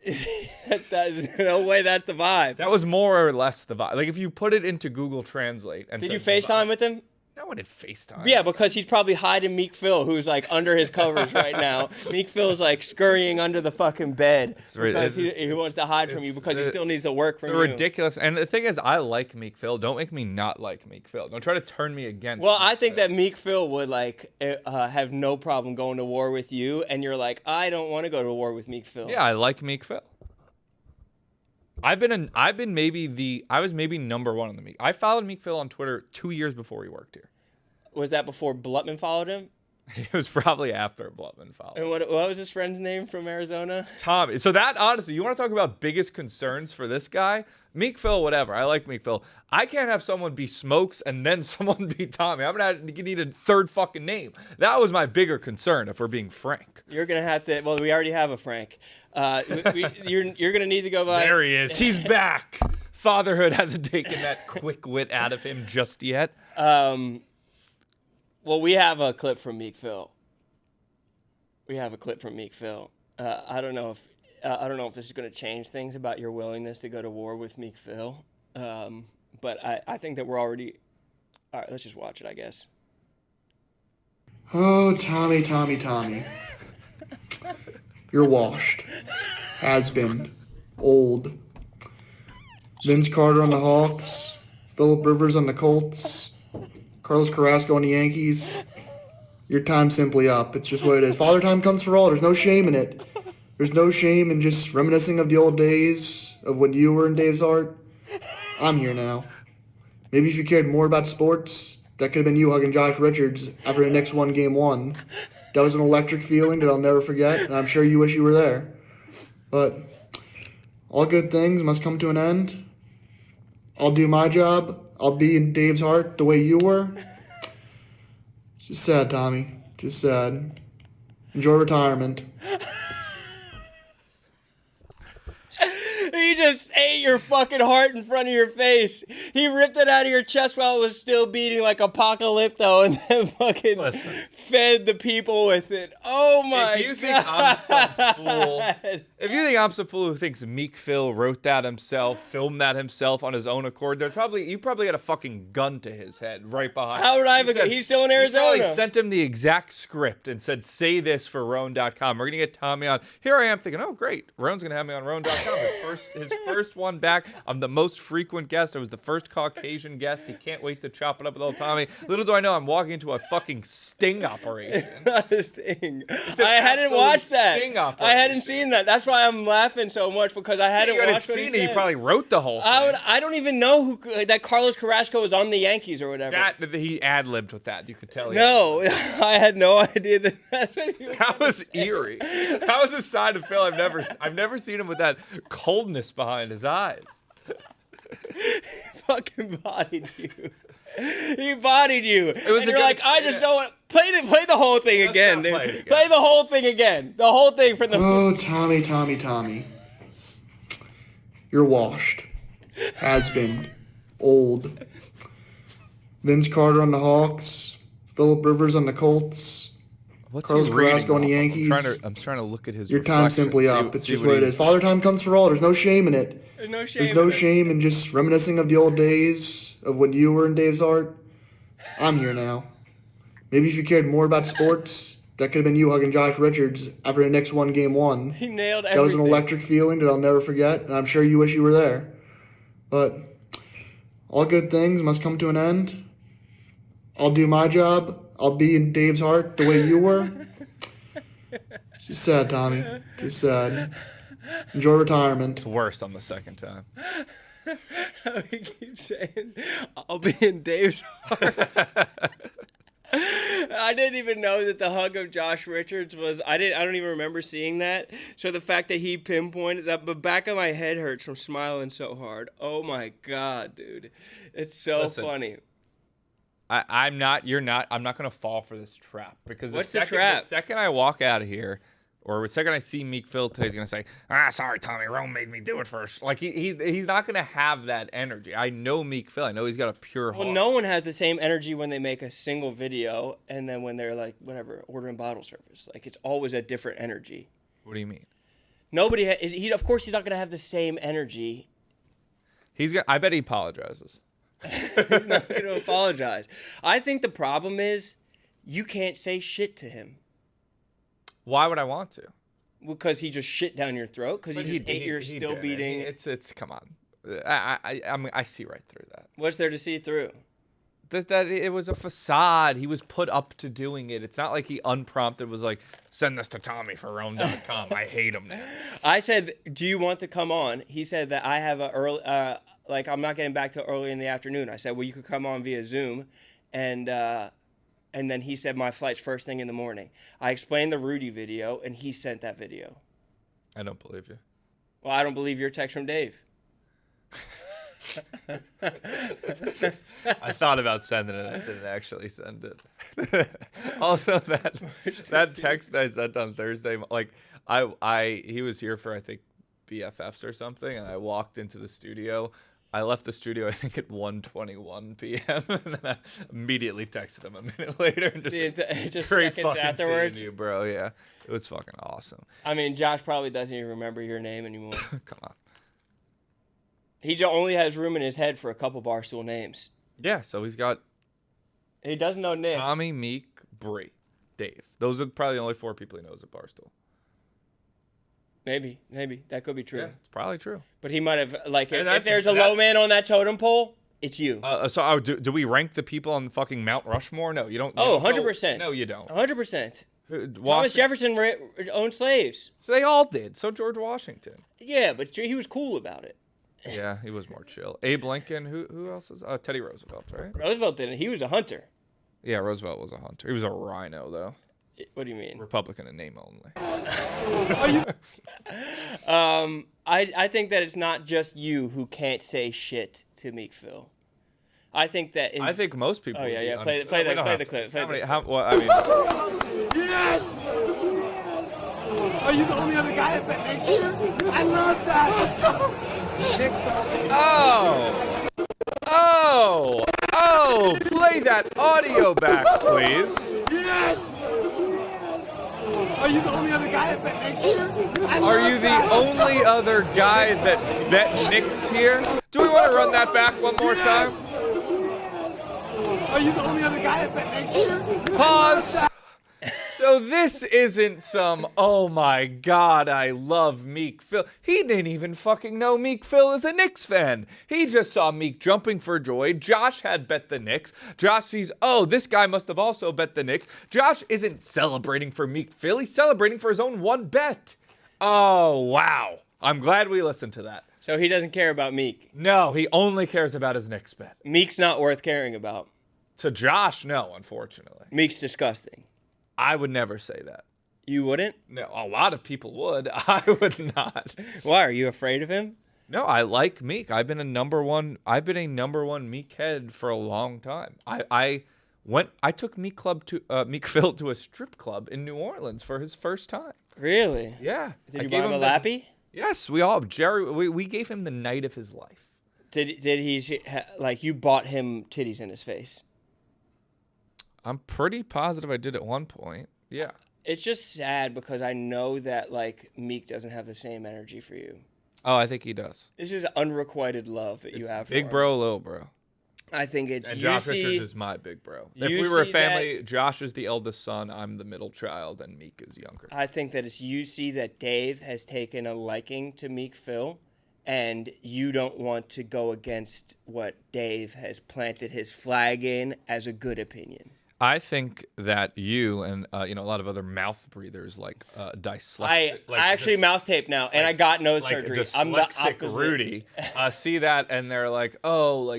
That's no way. That's the vibe. That was more or less the vibe. Like if you put it into Google Translate and Did you said the FaceTime vibe- with him? No one did FaceTime. Yeah, because he's probably hiding Meek Phil, who's like under his covers right now. Meek Phil's like scurrying under the fucking bed because he wants to hide from you because he still needs to work from It's you. ridiculous. And the thing is, I like Meek Phil. Don't make me not like Meek Phil. Don't try to turn me against. Well, Meek I think Phil. that Meek Phil would like have no problem going to war with you, and you're like, I don't want to go to war with Meek Phil. Yeah, I like Meek Phil. I was maybe number one on the Meek. I followed Meek Phil on Twitter 2 years before he worked here. Was that before Blutman followed him? It was probably after Blutman followed. And what was his friend's name from Arizona? Tommy. So that, honestly, you want to talk about biggest concerns for this guy? Meek Phil, whatever. I like Meek Phil. I can't have someone be Smokes and then someone be Tommy. You need a third fucking name. That was my bigger concern, if we're being frank. You're gonna have to. Well, we already have a Frank. You're gonna need to go by. There he is. He's back. Fatherhood hasn't taken that quick wit out of him just yet. Well, we have a clip from Meek Phil. I don't know if this is going to change things about your willingness to go to war with Meek Phil. But I think that we're already. All right, let's just watch it, I guess. Oh, Tommy. You're washed. Has been. Old. Vince Carter on the Hawks. Phillip Rivers on the Colts. Carlos Carrasco on the Yankees. Your time's simply up. It's just what it is. Father time comes for all. There's no shame in it. There's no shame in just reminiscing of the old days of when you were in Dave's heart. I'm here now. Maybe if you cared more about sports, that could have been you hugging Josh Richards after the Knicks won Game 1. That was an electric feeling that I'll never forget, and I'm sure you wish you were there. But all good things must come to an end. I'll do my job. I'll be in Dave's heart the way you were. It's just sad, Tommy. Just sad. Enjoy retirement. He just ate your fucking heart in front of your face. He ripped it out of your chest while it was still beating like Apocalypto and then fucking fed the people with it. Oh my god. If you think I'm some fool, if you think I'm some fool who thinks Meek Phil wrote that himself, filmed that himself on his own accord, you probably had a fucking gun to his head right behind. How would I have He's still in Arizona. You probably sent him the exact script and said, say this for Rone.com. We're going to get Tommy on. Here I am thinking, oh, great. Rone's going to have me on Rone.com. His first one back. I'm the most frequent guest. I was the first Caucasian guest. He can't wait to chop it up with old Tommy. Little do I know, I'm walking into a fucking sting operation. Not a sting. I hadn't watched that. I hadn't seen that. That's why I'm laughing so much because I hadn't watched what he said. He probably wrote the whole thing. I don't even know that Carlos Carrasco was on the Yankees or whatever. He ad-libbed with that. You could tell. No, I had no idea that that was eerie. That was a side of Phil I've never seen him with that coldness behind his eyes. He fucking bodied you. He bodied you. It was you're like, I just don't want play the whole thing again, dude. Play the whole thing again. The whole thing from the. Oh, Tommy. You're washed. Has been. Old. Vince Carter on the Hawks. Phillip Rivers on the Colts. What's Carlos he reading Carrasco on the off of? Yankees. I'm trying to look at his. Your time's simply up. It's just what it is. Father time comes for all. There's no shame in it. There's no shame. There's no shame in just reminiscing of the old days of when you were in Dave's heart. I'm here now. Maybe if you cared more about sports, that could have been you hugging Josh Richards after the Knicks won Game 1. He nailed everything. That was an electric feeling that I'll never forget, and I'm sure you wish you were there. But all good things must come to an end. I'll do my job. I'll be in Dave's heart the way you were. It's just sad, Tommy. Just sad. Enjoy retirement. It's worse on the second time. He keeps saying, I'll be in Dave's heart. I didn't even know that the hug of Josh Richards was. I don't even remember seeing that. So the fact that he pinpointed that, the back of my head hurts from smiling so hard. Oh my god, dude, it's so funny. I'm not. You're not. I'm not gonna fall for this trap because What's the trap? The second I walk out of here, or the second I see Meek Phil today, he's gonna say, sorry, Tommy, Rone made me do it first. Like he's not gonna have that energy. I know Meek Phil. I know he's got a pure heart. Well, no one has the same energy when they make a single video and then when they're like, whatever, ordering bottle service. Like, it's always a different energy. What do you mean? Nobody, of course, he's not gonna have the same energy. I bet he apologizes. He's not gonna apologize. I think the problem is you can't say shit to him. Why would I want to? Because he just shit down your throat? Because he just ate your still didn't. beating? It's come on. I mean, I see right through that. What's there to see through? That it was a facade. He was put up to doing it. It's not like he unprompted was like, send this to Tommy for Rone.com. I hate him now. I said, do you want to come on? He said that I have a early, I'm not getting back till early in the afternoon. I said, well, you could come on via Zoom. And then he said, my flight's first thing in the morning. I explained the Rudy video, and he sent that video. I don't believe you. Well, I don't believe your text from Dave. I thought about sending it. I didn't actually send it. Also, that text I sent on Thursday, like he was here for I think BFFs or something, and I walked into the studio. I left the studio I think at 1:21 p.m. and then I immediately texted him a minute later and just great seconds fucking afterwards. seeing you, bro. Yeah, it was fucking awesome. I mean, Josh probably doesn't even remember your name anymore. Come on. He only has room in his head for a couple Barstool names. Yeah, so he's got He doesn't know Nick. Tommy, Meek, Bree, Dave. Those are probably the only 4 people he knows at Barstool. Maybe that could be true. Yeah, it's probably true. But he might have if that's- there's a low man on that totem pole, it's you. Do we rank the people on fucking Mount Rushmore? No, you don't. Oh, 100%. No, you don't. 100%. Thomas Washington- Jefferson owned slaves. So they all did. So George Washington. Yeah, but he was cool about it. Yeah, he was more chill. Abe Lincoln. Who else is? Teddy Roosevelt, right? Roosevelt didn't. He was a hunter. Yeah, Roosevelt was a hunter. He was a rhino, though. What do you mean? Republican in name only. I think that it's not just you who can't say shit to Meek Phil. I think that. I think most people. Oh would yeah, be yeah. Play the we don't have clip. to. Play How the many? clip. Yes! Are you the only other guy at next year? I love that. Let's go. Oh! Play that audio back, please. Yes! Are you the only other guy at next year? Are you the only other guy that bet Knicks here? Do we want to run that back one more time? Are you the only other guy at next year? Pause. So this isn't some, oh my God, I love Meek Phil. He didn't even fucking know Meek Phil is a Knicks fan. He just saw Meek jumping for joy. Josh had bet the Knicks. Josh sees, oh, this guy must have also bet the Knicks. Josh isn't celebrating for Meek Phil. He's celebrating for his own one bet. Oh, wow. I'm glad we listened to that. So he doesn't care about Meek. No, he only cares about his Knicks bet. Meek's not worth caring about. To Josh, no, unfortunately. Meek's disgusting. I would never say that. You wouldn't? No, a lot of people would. I would not. Why? Are you afraid of him? No, I like Meek. I've been a number one Meek head for a long time. I took Meek Phil to a strip club in New Orleans for his first time. Really? Yeah. Did you buy him a lappy? Yes, we gave him the night of his life. Did he like you bought him titties in his face? I'm pretty positive I did at one point. Yeah. It's just sad because I know that like Meek doesn't have the same energy for you. Oh, I think he does. This is unrequited love that you have for big him. bro, little bro. I think it's And you Josh see, Richards is my big bro. If you we were a see family, Josh is the eldest son, I'm the middle child, and Meek is younger. I think that it's you see that Dave has taken a liking to Meek Phil, and you don't want to go against what Dave has planted his flag in as a good opinion. I think that you and a lot of other mouth breathers like dyslexic. I actually mouth tape now, and I got nose like surgery. Dyslexic I'm the opposite. Rudy see that and they're like, oh,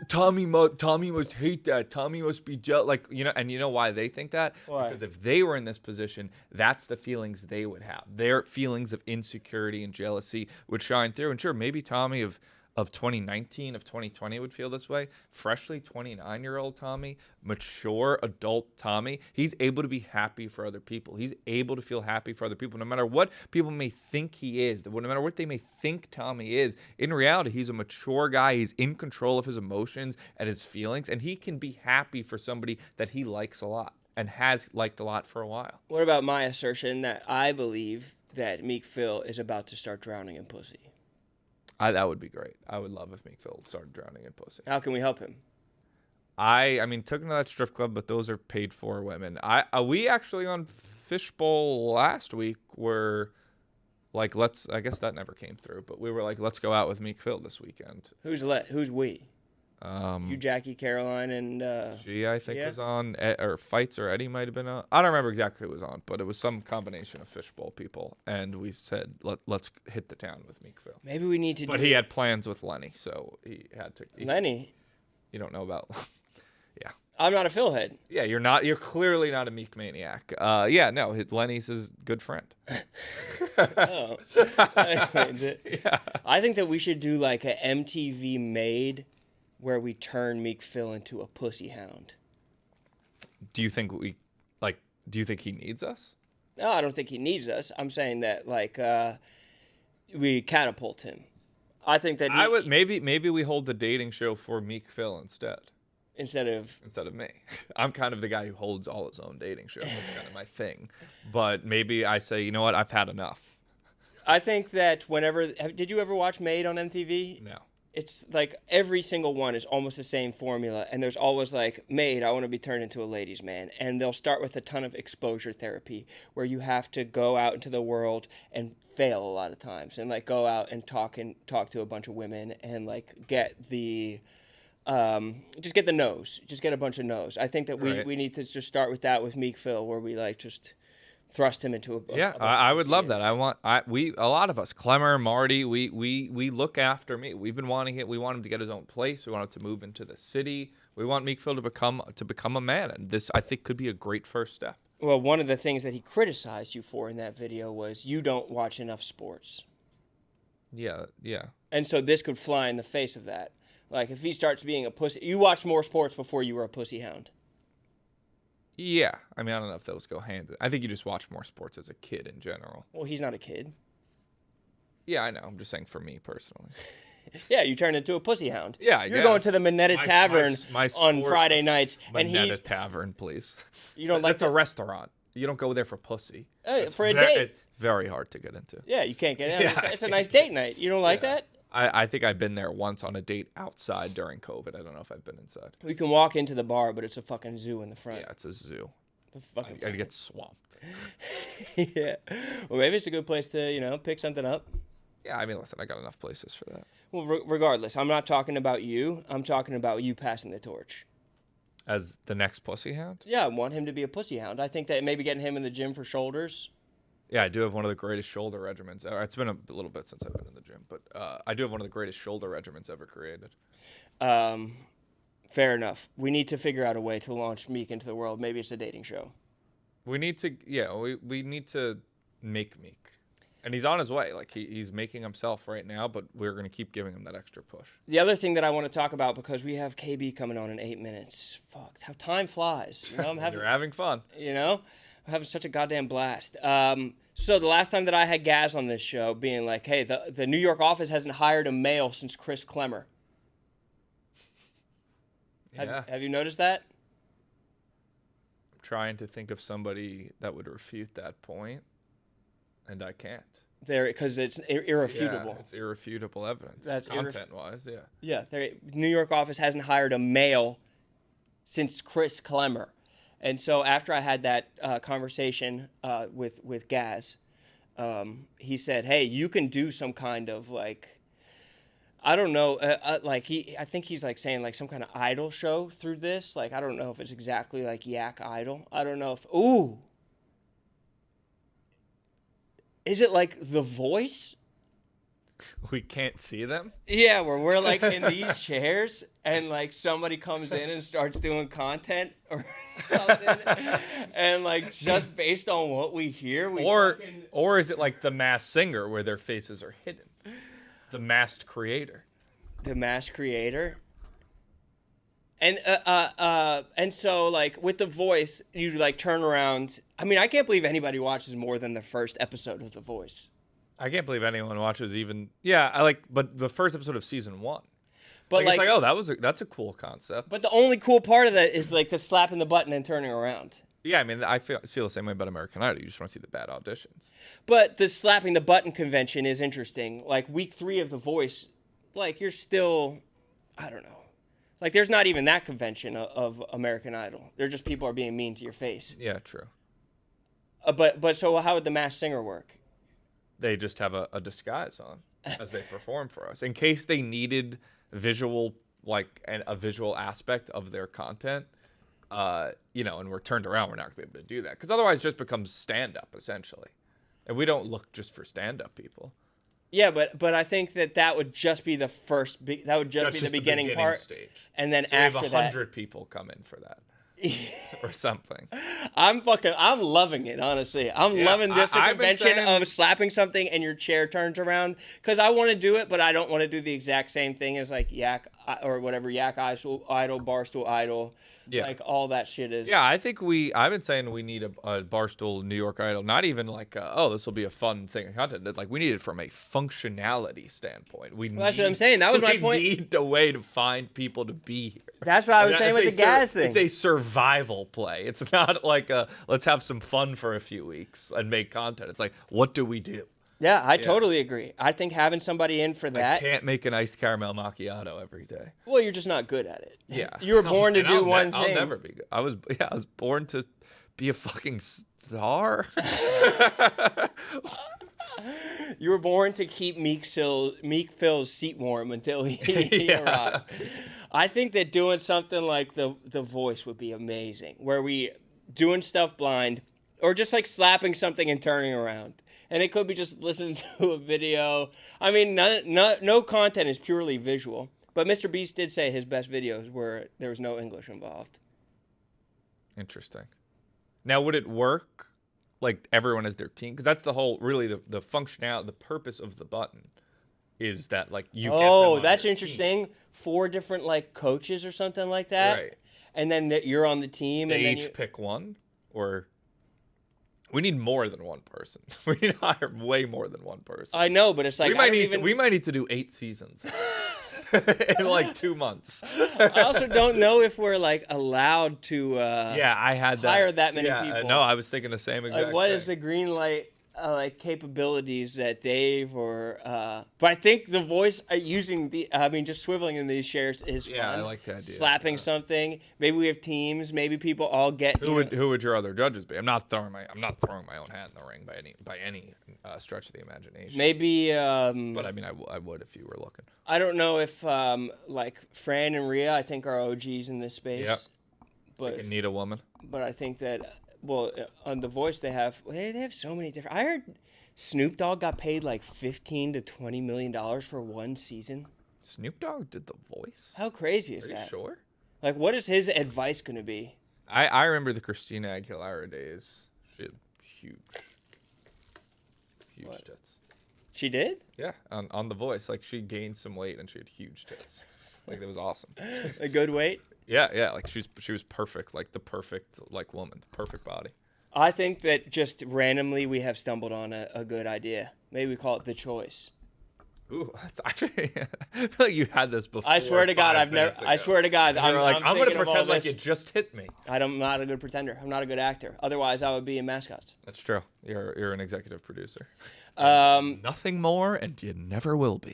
Tommy must hate that. Tommy must be jealous. And you know why they think that? Why? Because if they were in this position, that's the feelings they would have. Their feelings of insecurity and jealousy would shine through. And sure, maybe Tommy of of 2019, of 2020 would feel this way. Freshly 29-year-old Tommy, mature adult Tommy, he's able to be happy for other people. He's able to feel happy for other people, no matter what people may think he is, no matter what they may think Tommy is. In reality, he's a mature guy. He's in control of his emotions and his feelings, and he can be happy for somebody that he likes a lot and has liked a lot for a while. What about my assertion that I believe that Meek Phil is about to start drowning in pussy? That would be great. I would love if Meek Phil started drowning in pussy. How can we help him? I mean, took him to that strip club, but those are paid for women. We actually on Fishbowl last week were like, I guess that never came through, but we were like, let's go out with Meek Phil this weekend. Who's we? You, Jackie, Caroline, and G, I think yeah. was on, or Fights, or Eddie might have been on. I don't remember exactly who was on, but it was some combination of Fishbowl people, and we said let's hit the town with Meek Phil. Maybe we need to. But he had plans with Lenny, so he had to. Lenny. You don't know about. Yeah. I'm not a Phil head. Yeah, you're not. You're clearly not a Meek maniac. Yeah, no, Lenny's his good friend. Oh. Yeah. I think that we should do like a MTV Made, where we turn Meek Phil into a pussy hound. Do you think do you think he needs us? No, I don't think he needs us. I'm saying that like we catapult him. I think that maybe we hold the dating show for Meek Phil instead of me. I'm kind of the guy who holds all his own dating show. That's kind of my thing. But maybe I say, you know what? I've had enough. I think that did you ever watch Made on MTV? No. It's like every single one is almost the same formula, and there's always like, Made, I want to be turned into a ladies' man. And they'll start with a ton of exposure therapy where you have to go out into the world and fail a lot of times and like go out and talk to a bunch of women and like get the just get the no's, just get a bunch of no's. I think that we need to just start with that with Meek Phil, where we like just thrust him into I would love that. A lot of us, Clemmer, Marty, we look after me. We've been wanting it. We want him to get his own place. We want him to move into the city. We want Meek Phil to become a man, and this I think could be a great first step. Well, one of the things that he criticized you for in that video was you don't watch enough sports. Yeah. And so this could fly in the face of that. Like if he starts being a pussy, you watched more sports before you were a pussy hound. Yeah, I mean, I don't know if those go hand in. I think you just watch more sports as a kid in general. Well, he's not a kid. Yeah, I know. I'm just saying for me personally. Yeah, you turn into a pussy hound. Yeah, you're going to the Minetta Tavern on Friday nights, and Minetta Tavern, please. You don't like it's a restaurant. You don't go there for pussy. For a date. It's very hard to get into. Yeah, you can't get in. Yeah. It's a nice date night. You don't like that? I think I've been there once on a date outside during COVID. I don't know if I've been inside. We can walk into the bar, but it's a fucking zoo in the front. Yeah, it's a zoo. I'd get swamped. Yeah. Well, maybe it's a good place to, pick something up. Yeah, I mean, listen, I got enough places for that. Well, regardless, I'm not talking about you. I'm talking about you passing the torch. As the next pussy hound? Yeah, I want him to be a pussy hound. I think that maybe getting him in the gym for shoulders. Yeah, I do have one of the greatest shoulder regimens. It's been a little bit since I've been in the gym, but I do have one of the greatest shoulder regimens ever created. Fair enough. We need to figure out a way to launch Meek into the world. Maybe it's a dating show. We need to, we need to make Meek. And he's on his way. Like, he's making himself right now, but we're going to keep giving him that extra push. The other thing that I want to talk about, because we have KB coming on in 8 minutes. Fuck, how time flies. You're having fun. I'm having such a goddamn blast. So the last time that I had Gaz on this show being like, hey, the New York office hasn't hired a male since Chris Clemmer. Yeah. Have you noticed that? I'm trying to think of somebody that would refute that point, and I can't. Because it's irrefutable. Yeah, it's irrefutable evidence. That's content-wise, yeah. Yeah, New York office hasn't hired a male since Chris Clemmer. And so after I had that conversation with Gaz, he said, hey, you can do some kind of like, I don't know, I think he's like saying like some kind of idol show through this. Like, I don't know if it's exactly like Yak Idol. I don't know if, is it like The Voice? We can't see them? Yeah, where we're like in these chairs and like somebody comes in and starts doing content or something, and like just based on what we hear, or is it like The Masked Singer where their faces are hidden? The Masked Creator. the mass creator. And so like with The Voice, you like turn around. I mean, I can't believe anybody watches more than the first episode of The Voice. I can't believe anyone watches even. But the first episode of season 1. But It's like, oh, that's a cool concept. But the only cool part of that is like the slapping the button and turning around. Yeah, I mean, I feel the same way about American Idol. You just want to see the bad auditions. But the slapping the button convention is interesting. Like week 3 of The Voice, like you're still, I don't know. Like there's not even that convention of American Idol. They're just people are being mean to your face. Yeah, true. But so how would the Masked Singer work? They just have a disguise on as they perform for us in case they needed visual, like a visual aspect of their content. And we're turned around, we're not gonna be able to do that because otherwise it just becomes stand-up essentially, and we don't look just for stand-up people. Yeah, but I think that would just be the first. That would just be the beginning part, stage. And then so after we have that, 100 people come in for that, or something. I'm loving it, honestly. I'm loving this convention of slapping something and your chair turns around because I want to do it, but I don't want to do the exact same thing as like Yak or whatever Yak Idol, Barstool Idol. Yeah. Like all that shit is. Yeah, I think I've been saying we need a Barstool New York Idol. Not even like, this will be a fun thing of content. Like we need it from a functionality standpoint. That's what I'm saying. That was my point. We need a way to find people to be here. That's what I was saying with the Gaz thing. It's a survival play. It's not like let's have some fun for a few weeks and make content. It's like, what do we do? Yeah, I totally agree. I think having somebody in for that. I can't make an iced caramel macchiato every day. Well, you're just not good at it. Yeah. You were born to do one thing. I'll never be good. I was born to be a fucking star. You were born to keep Meek Phil's seat warm until he arrived. I think that doing something like the Voice would be amazing, where we doing stuff blind, or just like slapping something and turning around. And it could be just listening to a video. I mean, no content is purely visual. But Mr. Beast did say his best videos were there was no English involved. Interesting. Now, would it work like everyone as their team? Because that's the whole, really, the functionality, the purpose of the button is that, like, you get them on that's your interesting. team. 4 different, like, coaches or something like that. Right. And then you're on the team. They and then each pick one? Or... We need more than one person. We need to hire way more than one person. I know, but it's like we might need to do 8 seasons in like 2 months. I also don't know if we're like allowed to I had that. hire that many people. No, I was thinking the same exact Like, what thing. is the green light like capabilities that Dave or but I think the Voice using just swiveling in these chairs is fun. Yeah, I like the idea. Slapping something. Maybe we have teams. Maybe people all get. Who would your other judges be? I'm not throwing my own hat in the ring by any stretch of the imagination. Maybe. But I mean, I would if you were looking. I don't know if like Fran and Rhea, I think are OGs in this space. Yep. But You need a woman. But I think that. Well, on The Voice, they have so many different. I heard Snoop Dogg got paid like $15 to $20 million for one season. Snoop Dogg did The Voice? How crazy is Are that? you sure? Like, what is his advice going to be? I remember the Christina Aguilera days. She had huge tits. She did? Yeah, on The Voice. Like, she gained some weight and she had huge tits. Like, that was awesome. A good weight? Yeah. Like, she was perfect. Like, the perfect, like, woman. The perfect body. I think that just randomly we have stumbled on a good idea. Maybe we call it The Choice. Ooh, I feel like you had this before. I swear to God, I swewer to God, I'm going to pretend like it it just hit me. I'm not a good pretender. I'm not a good actor. Otherwise, I would be in Mascots. That's true. You're an executive producer. Nothing more, and you never will be.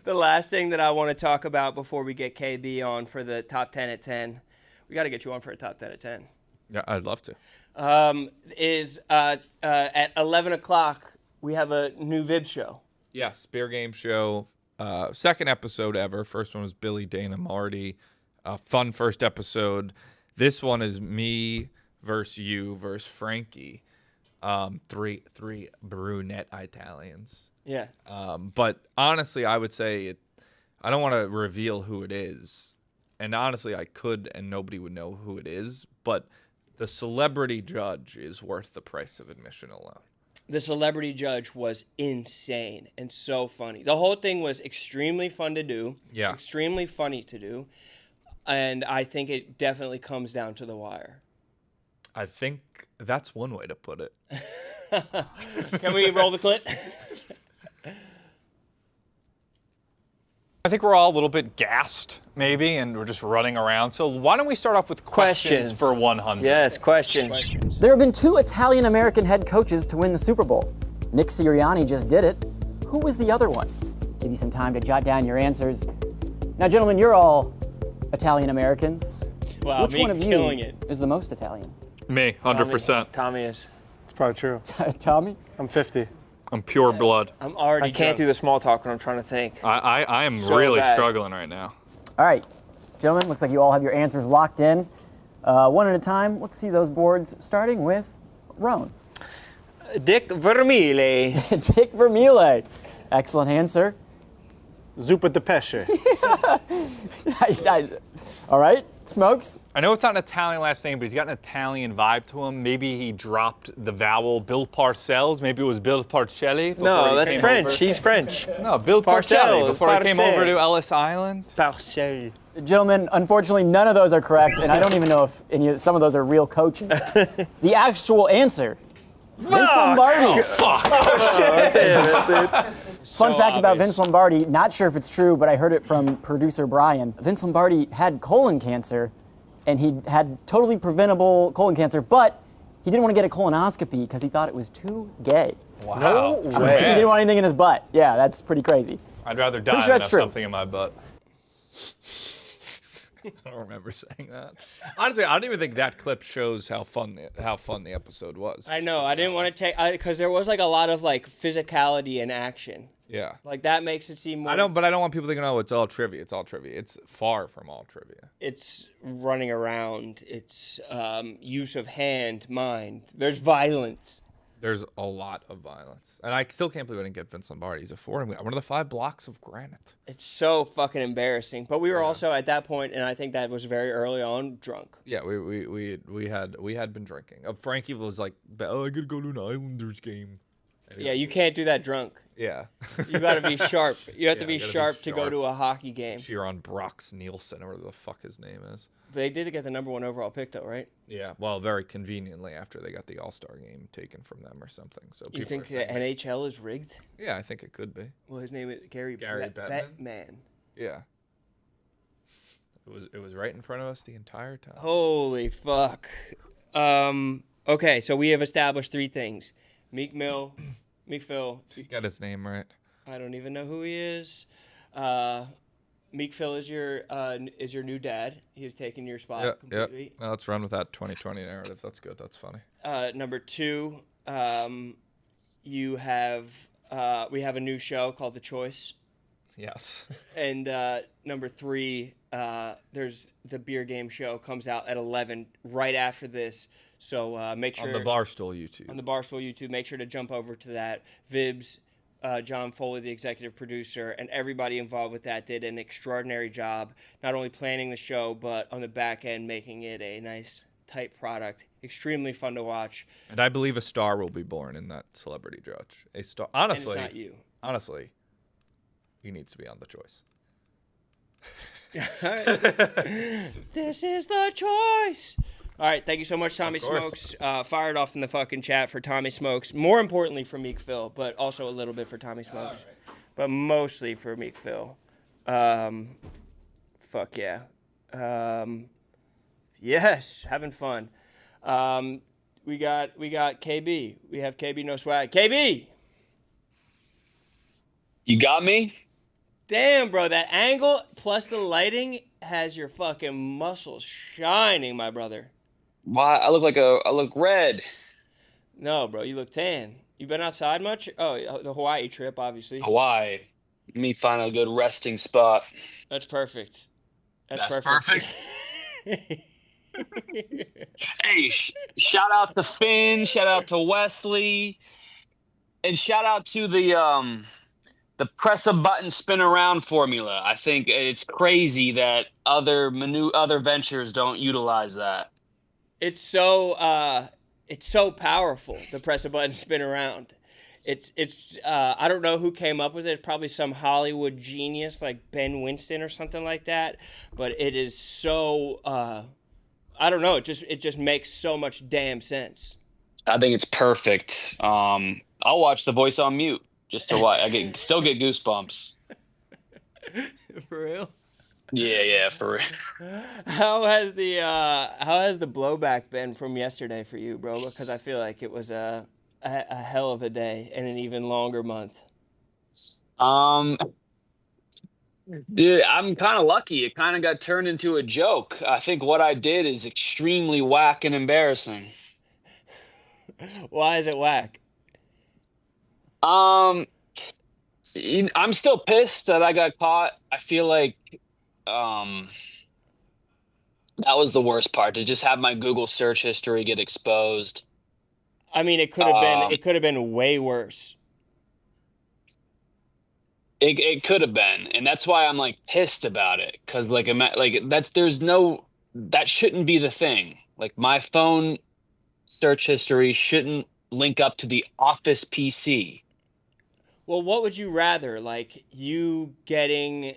The last thing that I want to talk about before we get KB on for the top 10 at 10, we got to get you on for a top 10 at 10. Yeah, I'd love to. Is at 11 o'clock, we have a new Vib show. Yes, Beer Game Show. Second episode ever. First one was Billy, Dana, Marty. Fun first episode. This one is me versus you versus Frankie. Three brunette Italians. Yeah. But honestly, I would say I don't want to reveal who it is. And honestly, I could, and nobody would know who it is. But the celebrity judge is worth the price of admission alone. The celebrity judge was insane and so funny. The whole thing was extremely fun to do. Yeah. Extremely funny to do. And I think it definitely comes down to the wire. I think that's one way to put it. Can we roll the clip? I think we're all a little bit gassed, maybe, and we're just running around. So why don't we start off with questions for 100? Yes, questions. There have been 2 Italian-American head coaches to win the Super Bowl. Nick Sirianni just did it. Who was the other one? Give you some time to jot down your answers. Now, gentlemen, you're all Italian-Americans. Wow, Which me one of you killing it. is the most Italian? Me, 100%. Tommy is. It's probably true. Tommy? I'm 50. I'm pure blood. I'm already I can't do the small talk when I'm trying to think. I am So really bad. struggling right now. All right, gentlemen, looks like you all have your answers locked in. One at a time, let's see those boards, starting with Rone. Dick Vermeile. Dick Vermeile. Excellent answer. Zuppa de pesce. All right, Smokes? I know it's not an Italian last name, but he's got an Italian vibe to him. Maybe he dropped the vowel Bill Parcells. Maybe it was Bill Parcelli. before No, he that's came French. over. He's French. No, Bill Parcells, Parcelli before he came over Parcells. to Ellis Island. Parcelli. Gentlemen, unfortunately, none of those are correct, and I don't even know if some of those are real coaches. The actual answer, Vince Lombardi. Fun fact about Vince Lombardi, not sure if it's true, but I heard it from producer Brian. Vince Lombardi had colon cancer, and he had totally preventable colon cancer, but he didn't want to get a colonoscopy because he thought it was too gay. Wow. He didn't want anything in his butt. Yeah, that's pretty crazy. I'd rather die Pretty sure than have that's true. something in my butt. I don't remember saying that. Honestly, I don't even think that clip shows how fun the episode was. I know. I didn't want to take because there was like a lot of like physicality and action. Yeah. Like that makes it seem more. I don't want people thinking, oh, it's all trivia. It's all trivia. It's far from all trivia. It's running around. It's use of hand, mind. There's violence. There's a lot of violence. And I still can't believe I didn't get Vince Lombardi. He's affording me one of the 5 blocks of granite. It's so fucking embarrassing. But we were also at that point, and I think that was very early on, drunk. Yeah, we had been drinking. Frankie was like, oh, I gotta go to an Islanders game. And Yeah, you can't do that drunk. Yeah. You got to be sharp. You have to Yeah, be you gotta be sharp to go sharp. to a hockey game. Cheer on Brox Nielsen, or whatever the fuck his name is. They did get the #1 overall pick, though, right? Yeah, well, very conveniently after they got the All-Star game taken from them or something. So You people think are the saying, NHL is rigged? yeah, I think it could be. Well, his name is Gary Bettman? Bettman. Yeah. It was right in front of us the entire time. Holy fuck. Okay, so we have established 3 things. Meek Phil. You got his name right. I don't even know who he is. Meek Phil is your new dad. He's taking your spot Yeah. completely. Now let's run with that 2020 narrative. That's good. That's funny. Number 2, you have we have a new show called The Choice. Yes. And number 3, there's the beer game show comes out at 11 right after this. So make sure On the Barstool YouTube. on the Barstool YouTube, make sure to jump over to that. Vibs, John Foley, the executive producer, and everybody involved with that did an extraordinary job, not only planning the show, but on the back end making it a nice, tight product. Extremely fun to watch. And I believe a star will be born in that celebrity judge. A star. And Honestly. it's not you. Honestly, he needs to be on The Choice. This is The Choice. All right, thank you so much, Tommy Of course. Smokes. Fired off in the fucking chat for Tommy Smokes. More importantly for Meek Phil, but also a little bit for Tommy Smokes. But mostly for Meek Phil. Fuck yeah. Yes, having fun. We got KB. We have KB No Swag. KB! You got me? Damn, bro, that angle plus the lighting has your fucking muscles shining, my brother. Why? I look red. No, bro, you look tan. You been outside much? Oh, the Hawaii trip, obviously. Hawaii. Let me find a good resting spot. That's perfect. That's perfect. Hey, shout out to Finn, shout out to Wesley, and shout out to the press a button spin around formula. I think it's crazy that other ventures don't utilize that. It's so powerful, the press a button, spin around. It's I don't know who came up with it. It's probably some Hollywood genius like Ben Winston or something like that. But it is so I don't know. It just makes so much damn sense. I think it's perfect. I'll watch The Voice on mute just to watch. Still get goosebumps. For real. Yeah, for real. How has the blowback been from yesterday for you, bro? Because I feel like it was a hell of a day and an even longer month. Dude, I'm kind of lucky. It kind of got turned into a joke. I think what I did is extremely whack and embarrassing. Why is it whack? I'm still pissed that I got caught. I feel like that was the worst part, to just have my Google search history get exposed. I mean, it could have been way worse. It could have been, and that's why I'm like pissed about it, because that shouldn't be the thing. Like, my phone search history shouldn't link up to the office PC. Well, what would you rather, like you getting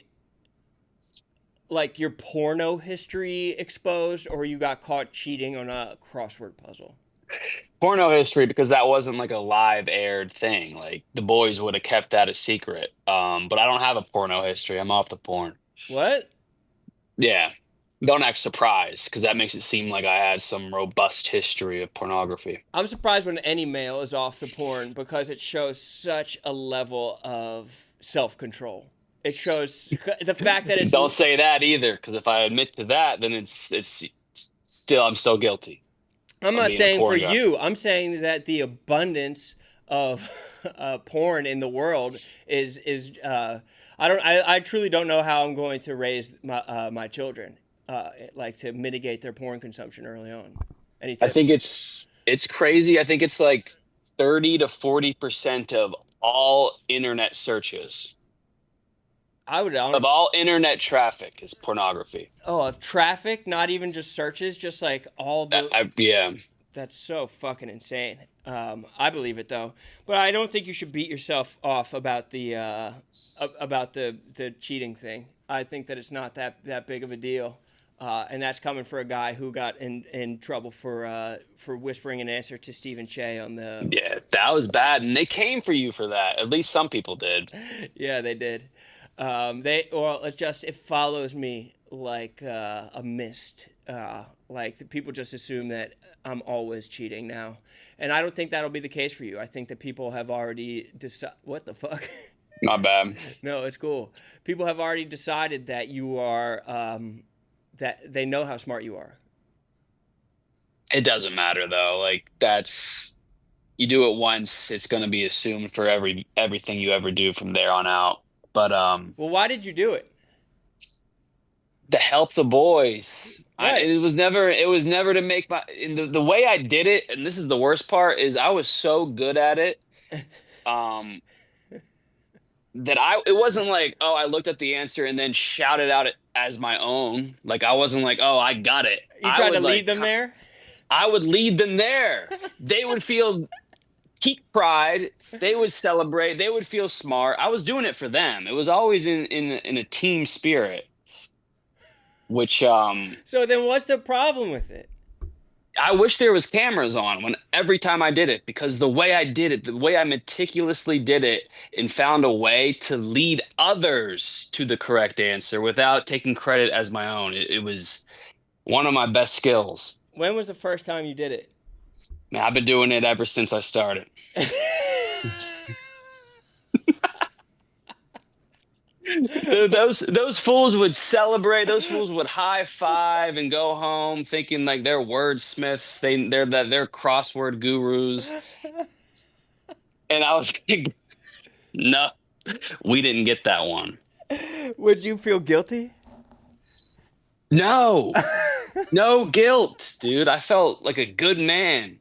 like your porno history exposed, or you got caught cheating on a crossword puzzle? Porno history, because that wasn't like a live aired thing. Like, the boys would have kept that a secret. But I don't have a porno history. I'm off the porn. What? Yeah. Don't act surprised, because that makes it seem like I had some robust history of pornography. I'm surprised when any male is off the porn, because it shows such a level of self-control. It shows the fact that it's... Don't say that either, because if I admit to that, then I'm still guilty. I'm not saying for you. I'm saying that the abundance of porn in the world is I truly don't know how I'm going to raise my children, like, to mitigate their porn consumption early on. Any tips? I think it's crazy. I think it's like 30 to 40% of all internet searches. Of all internet traffic is pornography. Oh, of traffic, not even just searches, just like all the. Yeah. That's so fucking insane. I believe it though, but I don't think you should beat yourself off about the cheating thing. I think that it's not that big of a deal, and that's coming for a guy who got in trouble for whispering an answer to Stephen Che on the. Yeah, that was bad, and they came for you for that. At least some people did. Yeah, they did. It follows me like a mist. Like, the people just assume that I'm always cheating now, and I don't think that'll be the case for you. I think that people have already decided. What the fuck? My bad. No, it's cool. People have already decided that you are. That they know how smart you are. It doesn't matter though. Like, you do it once, it's going to be assumed for everything you ever do from there on out. But well, why did you do it? To help the boys. Right. It was never to make the way I did it, and this is the worst part, is I was so good at it that it wasn't like, oh, I looked at the answer and then shouted out it as my own. Like, I wasn't like, oh, I got it. You tried to lead them there? I would lead them there. They would feel peak pride. They would celebrate. They would feel smart. I was doing it for them. It was always in a team spirit. Which So then what's the problem with it? I wish there was cameras on every time I did it, because the way I did it, the way I meticulously did it and found a way to lead others to the correct answer without taking credit as my own. It was one of my best skills. When was the first time you did it? Man, I've been doing it ever since I started. Those fools would celebrate. Those fools would high five and go home thinking like they're wordsmiths. They're crossword gurus. And I was like, no, we didn't get that one. Would you feel guilty? No, no guilt, dude. I felt like a good man.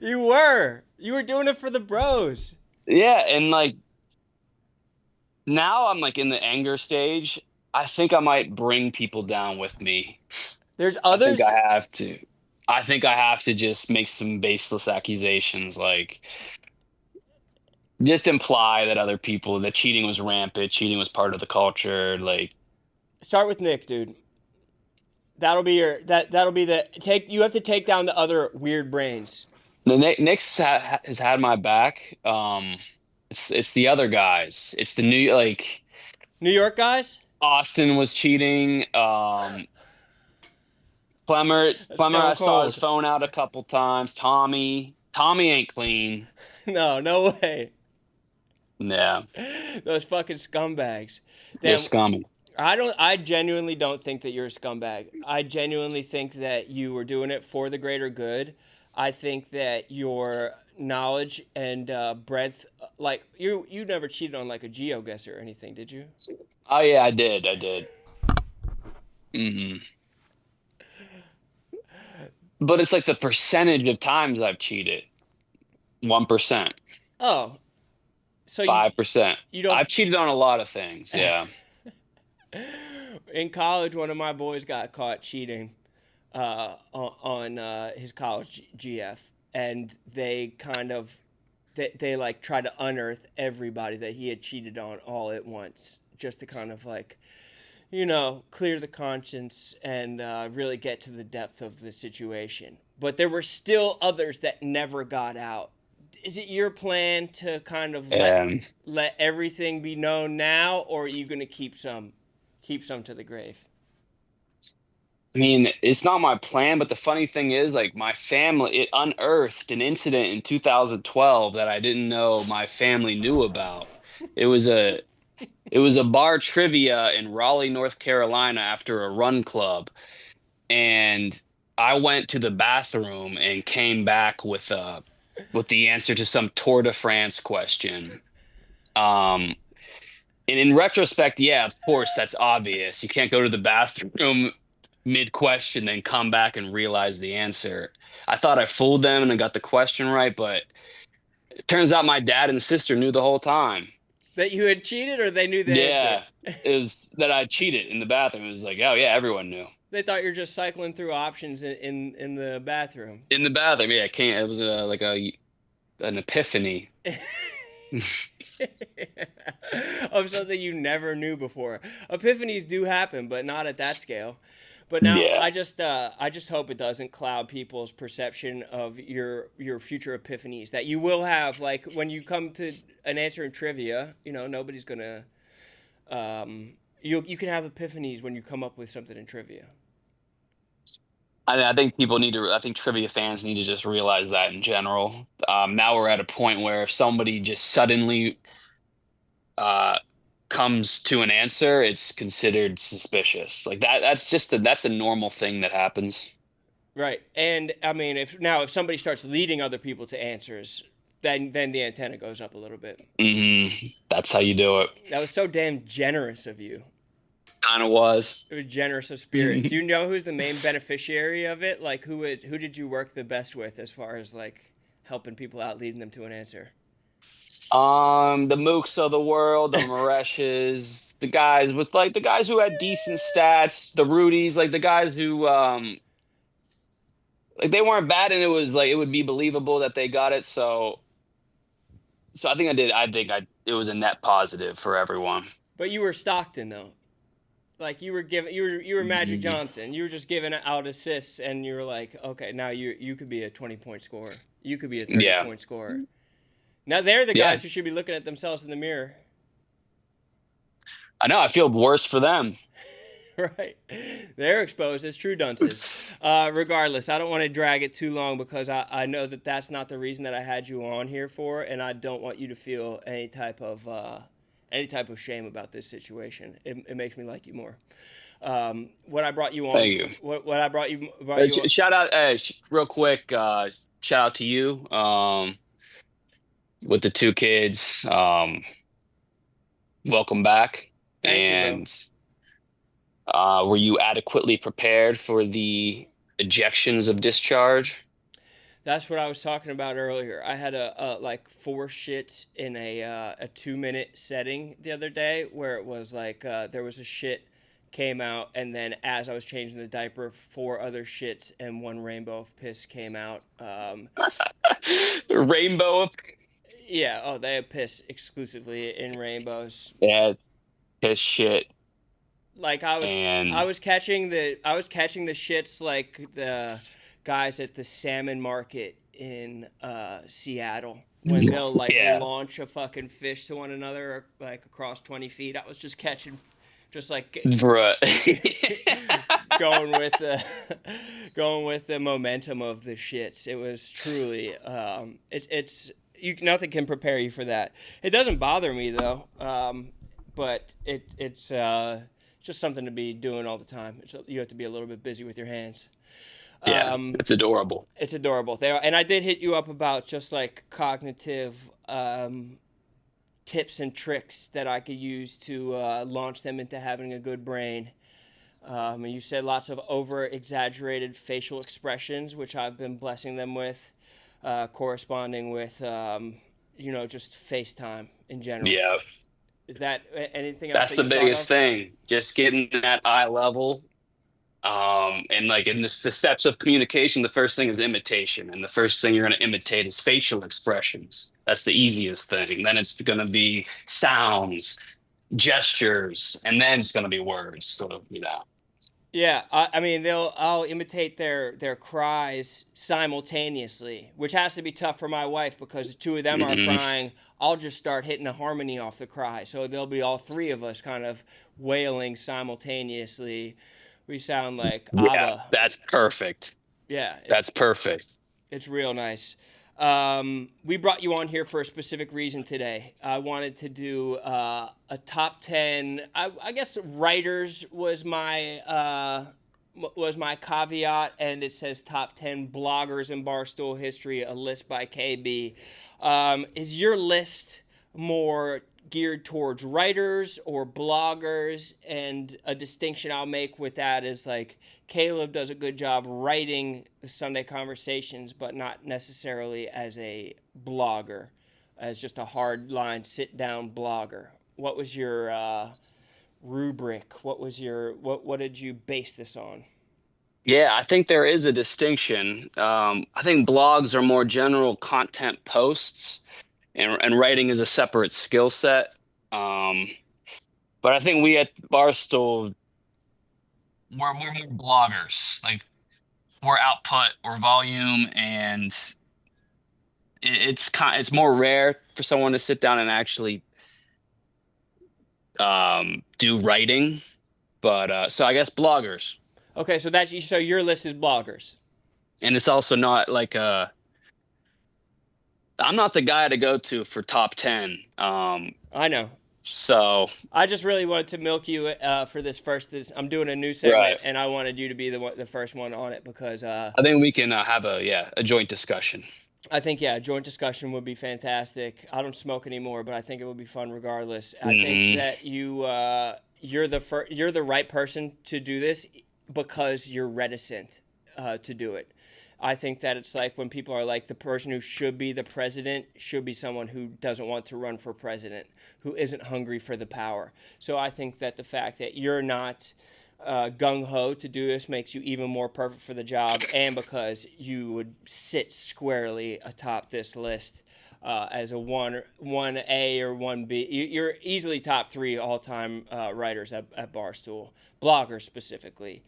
You were doing it for the bros. Yeah, and like, now I'm like in the anger stage. I think I might bring people down with me. There's others. I think I have to just make some baseless accusations. Like, just imply that other people that cheating was rampant, cheating was part of the culture. Like, Start with Nick, dude. That'll be that'll be the take. You have to take down the other weird brains. the Knicks has had my back. It's the other guys. It's the New York guys. Austin was cheating. Clemmer, I Stone saw his Cold. phone out a couple times. Tommy ain't clean. No way. Yeah, Those fucking scumbags. they're Damn, scummy. I genuinely don't think that you're a scumbag. I genuinely think that you were doing it for the greater good. I think that your knowledge and breadth, like you never cheated on like a GeoGuessr or anything, did you? Oh yeah, I did. Hmm. But it's like the percentage of times I've cheated. 1%, Oh, so 5%. you don't. I've cheated on a lot of things. Yeah. In college, one of my boys got caught cheating on his college GF, and they kind of they like tried to unearth everybody that he had cheated on all at once, just to kind of like, clear the conscience and really get to the depth of the situation. But there were still others that never got out. Is it your plan to kind of let everything be known now, or are you going to keep some to the grave? I mean, it's not my plan, but the funny thing is, like, my family, it unearthed an incident in 2012 that I didn't know my family knew about. It was a bar trivia in Raleigh, North Carolina after a run club, and I went to the bathroom and came back with the answer to some Tour de France question. And in retrospect, yeah, of course, that's obvious. You can't go to the bathroom mid-question, then come back and realize the answer. I thought I fooled them and I got the question right, but it turns out my dad and sister knew the whole time. That you had cheated, or they knew the Yeah, answer? it was that I cheated in the bathroom. It was like, oh yeah, everyone knew. They thought you were just cycling through options in the bathroom. In the bathroom, yeah, it was an epiphany. Of something you never knew before. Epiphanies do happen, but not at that scale. But now Yeah. I just hope it doesn't cloud people's perception of your future epiphanies that you will have. Like when you come to an answer in trivia, nobody's gonna. You can have epiphanies when you come up with something in trivia. I think I think trivia fans need to just realize that in general. Now we're at a point where if somebody just suddenly comes to an answer, it's considered suspicious. Like that's a normal thing that happens. Right. And I mean, if somebody starts leading other people to answers, then the antenna goes up a little bit. That's how you do it. That was so damn generous of you. Kind of was. It was generous of spirit. Do you know who's the main beneficiary of it? Like who did you work the best with as far as like helping people out, leading them to an answer? The Mooks of the world, the Mareshes, the guys who had decent stats, the Rudies, like the guys who like they weren't bad, and it was like it would be believable that they got it. So I think I did. It was a net positive for everyone. But you were Stockton though. Like you were Magic Johnson. You were just giving out assists, and you were like, okay, now you could be a 20-point scorer. You could be a 30-point scorer. Now they're the guys who should be looking at themselves in the mirror. I know. I feel worse for them. Right. They're exposed as true dunces. Regardless, I don't want to drag it too long because I know that that's not the reason that I had you on here for, and I don't want you to feel any type of shame about this situation. It makes me like you more. What I brought you on. Thank you. What I brought you on. Shout out, real quick. Shout out to you. With the two kids. Welcome back. Thank you, were you adequately prepared for the ejections of discharge? That's what I was talking about earlier. I had a like 4 shits in a 2-minute setting the other day where it was like there was a shit came out, and then as I was changing the diaper, 4 other shits and 1 rainbow of piss came out. Rainbow of Yeah. Oh, they have piss exclusively in rainbows. Yeah, piss shit. Like I And was catching the shits like the guys at the salmon market in Seattle when they'll like yeah, launch a fucking fish to one another like across 20 feet. I was just catching, just like bruh. going with the going with the momentum of the shits. It was truly it's nothing can prepare you for that. It doesn't bother me though, but it's just something to be doing all the time. You have to be a little bit busy with your hands. Yeah, it's adorable. It's adorable. And I did hit you up about just like cognitive tips and tricks that I could use to launch them into having a good brain. And you said lots of over-exaggerated facial expressions, which I've been blessing them with, corresponding with, just FaceTime in general. Yeah. Is that anything else? That's the biggest thing. Just getting that eye level. And like in the steps of communication, the first thing is imitation. And the first thing you're going to imitate is facial expressions. That's the easiest thing. Then it's going to be sounds, gestures, and then it's going to be words. So, Yeah, I mean, I'll imitate their cries simultaneously, which has to be tough for my wife because the two of them are crying. I'll just start hitting a harmony off the cry, so there'll be all three of us kind of wailing simultaneously. We sound like ABBA. Yeah, that's perfect. Yeah, that's perfect. It's real nice. We brought you on here for a specific reason today. I wanted to do a top 10. I guess writers was my caveat, and it says top 10 bloggers in Barstool history, a list by KB. Is your list more geared towards writers or bloggers? And a distinction I'll make with that is like Caleb does a good job writing the Sunday Conversations, but not necessarily as a blogger, as just a hard line sit down blogger. What was your rubric? What did you base this on? Yeah, I think there is a distinction. I think blogs are more general content posts, and writing is a separate skill set. But I think we at Barstool, we're more bloggers. Like, we're output, we're volume, and it's more rare for someone to sit down and actually do writing. But so I guess bloggers. Okay, so your list is bloggers. And it's also not like I'm not the guy to go to for top 10. I know. So I just really wanted to milk you for this first. I'm doing a new segment, and I wanted you to be the first one on it because I think we can have a joint discussion. I think a joint discussion would be fantastic. I don't smoke anymore, but I think it would be fun regardless. I think that you're the right person to do this because you're reticent to do it. I think that it's like when people are like the person who should be the president should be someone who doesn't want to run for president, who isn't hungry for the power. So I think that the fact that you're not gung-ho to do this makes you even more perfect for the job, and because you would sit squarely atop this list as a 1A or 1B. You're easily top 3 all-time writers at Barstool, bloggers specifically.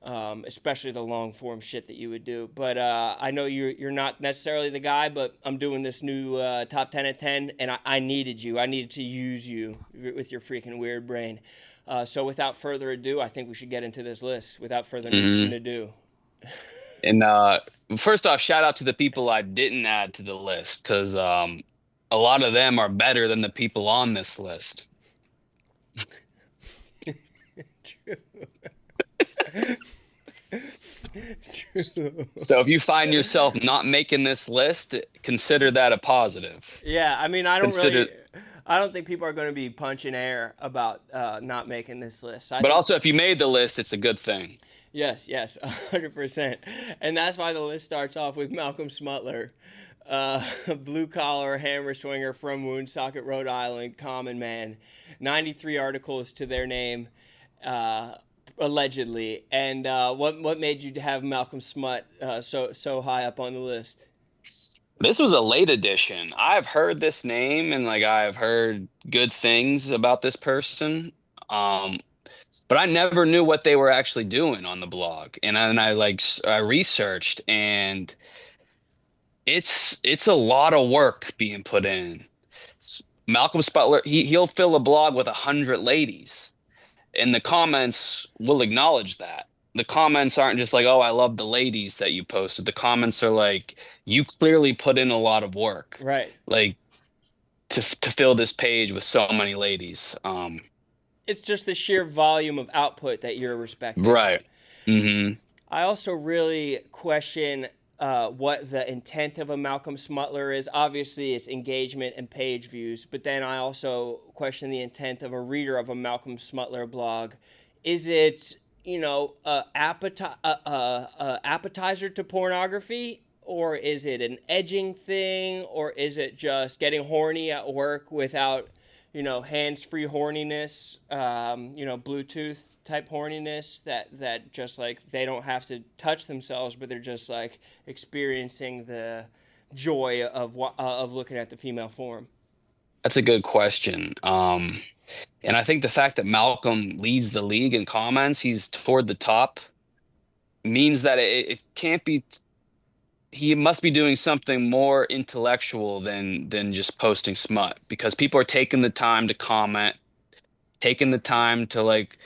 Especially the long form shit that you would do. But I know you're not necessarily the guy, but I'm doing this new top 10 at 10, and I needed you. I needed to use you with your freaking weird brain. So without further ado, I think we should get into this list. Without further ado. And first off, shout out to the people I didn't add to the list, because a lot of them are better than the people on this list. True. So if you find yourself not making this list, consider that a positive. Yeah, I mean, I don't think people are going to be punching air about not making this list. But also, if you made the list, it's a good thing. Yes, 100%. And that's why the list starts off with Malcolm Smutler, blue-collar hammer swinger from Woonsocket, Rhode Island, common man. 93 articles to their name. Allegedly. And what made you have Malcolm Smut so high up on the list? This was a late edition. I've heard this name and like I've heard good things about this person. Um, but I never knew what they were actually doing on the blog. And then I researched, and it's a lot of work being put in. Malcolm Sputler, he'll fill a blog with 100 ladies, and the comments will acknowledge that. The comments aren't just like, "Oh, I love the ladies that you posted." The comments are like, "You clearly put in a lot of work, Right. like to fill this page with so many ladies." It's just the sheer volume of output that you're respecting. Right. Mm-hmm. I also really question what the intent of a Malcolm Smutler is. Obviously, it's engagement and page views, but then I also question the intent of a reader of a Malcolm Smutler blog. Is it, appetizer to pornography, or is it an edging thing, or is it just getting horny at work without hands-free horniness, Bluetooth type horniness that just like they don't have to touch themselves, but they're just like experiencing the joy of looking at the female form. That's a good question. And I think the fact that Malcolm leads the league in comments, he's toward the top, means that it can't be. He must be doing something more intellectual than just posting smut, because people are taking the time to comment, taking the time to like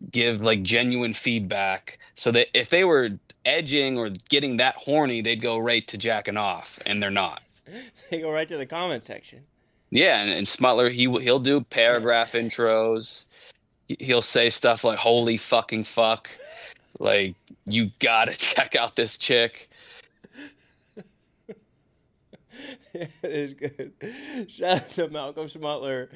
give like genuine feedback, so that if they were edging or getting that horny, they'd go right to jacking off, and they're not. They go right to the comment section. Yeah, and Smutler, he'll do paragraph intros. He'll say stuff like "holy fucking fuck," like "you gotta check out this chick." It is good. Shout out to Malcolm Smutler.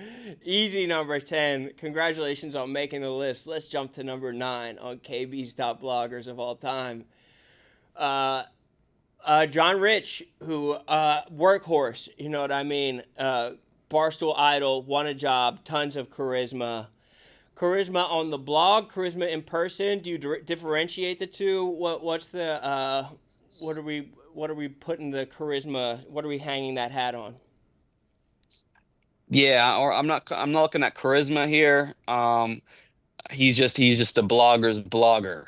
Easy number 10. Congratulations on making the list. Let's jump to number 9 on KB's top bloggers of all time. John Rich, who workhorse, you know what I mean? Barstool idol, won a job, tons of charisma. Charisma on the blog, charisma in person. Do you differentiate the two? What's the what are we putting the charisma? What are we hanging that hat on? Yeah, or I'm not looking at charisma here. He's just a blogger's blogger.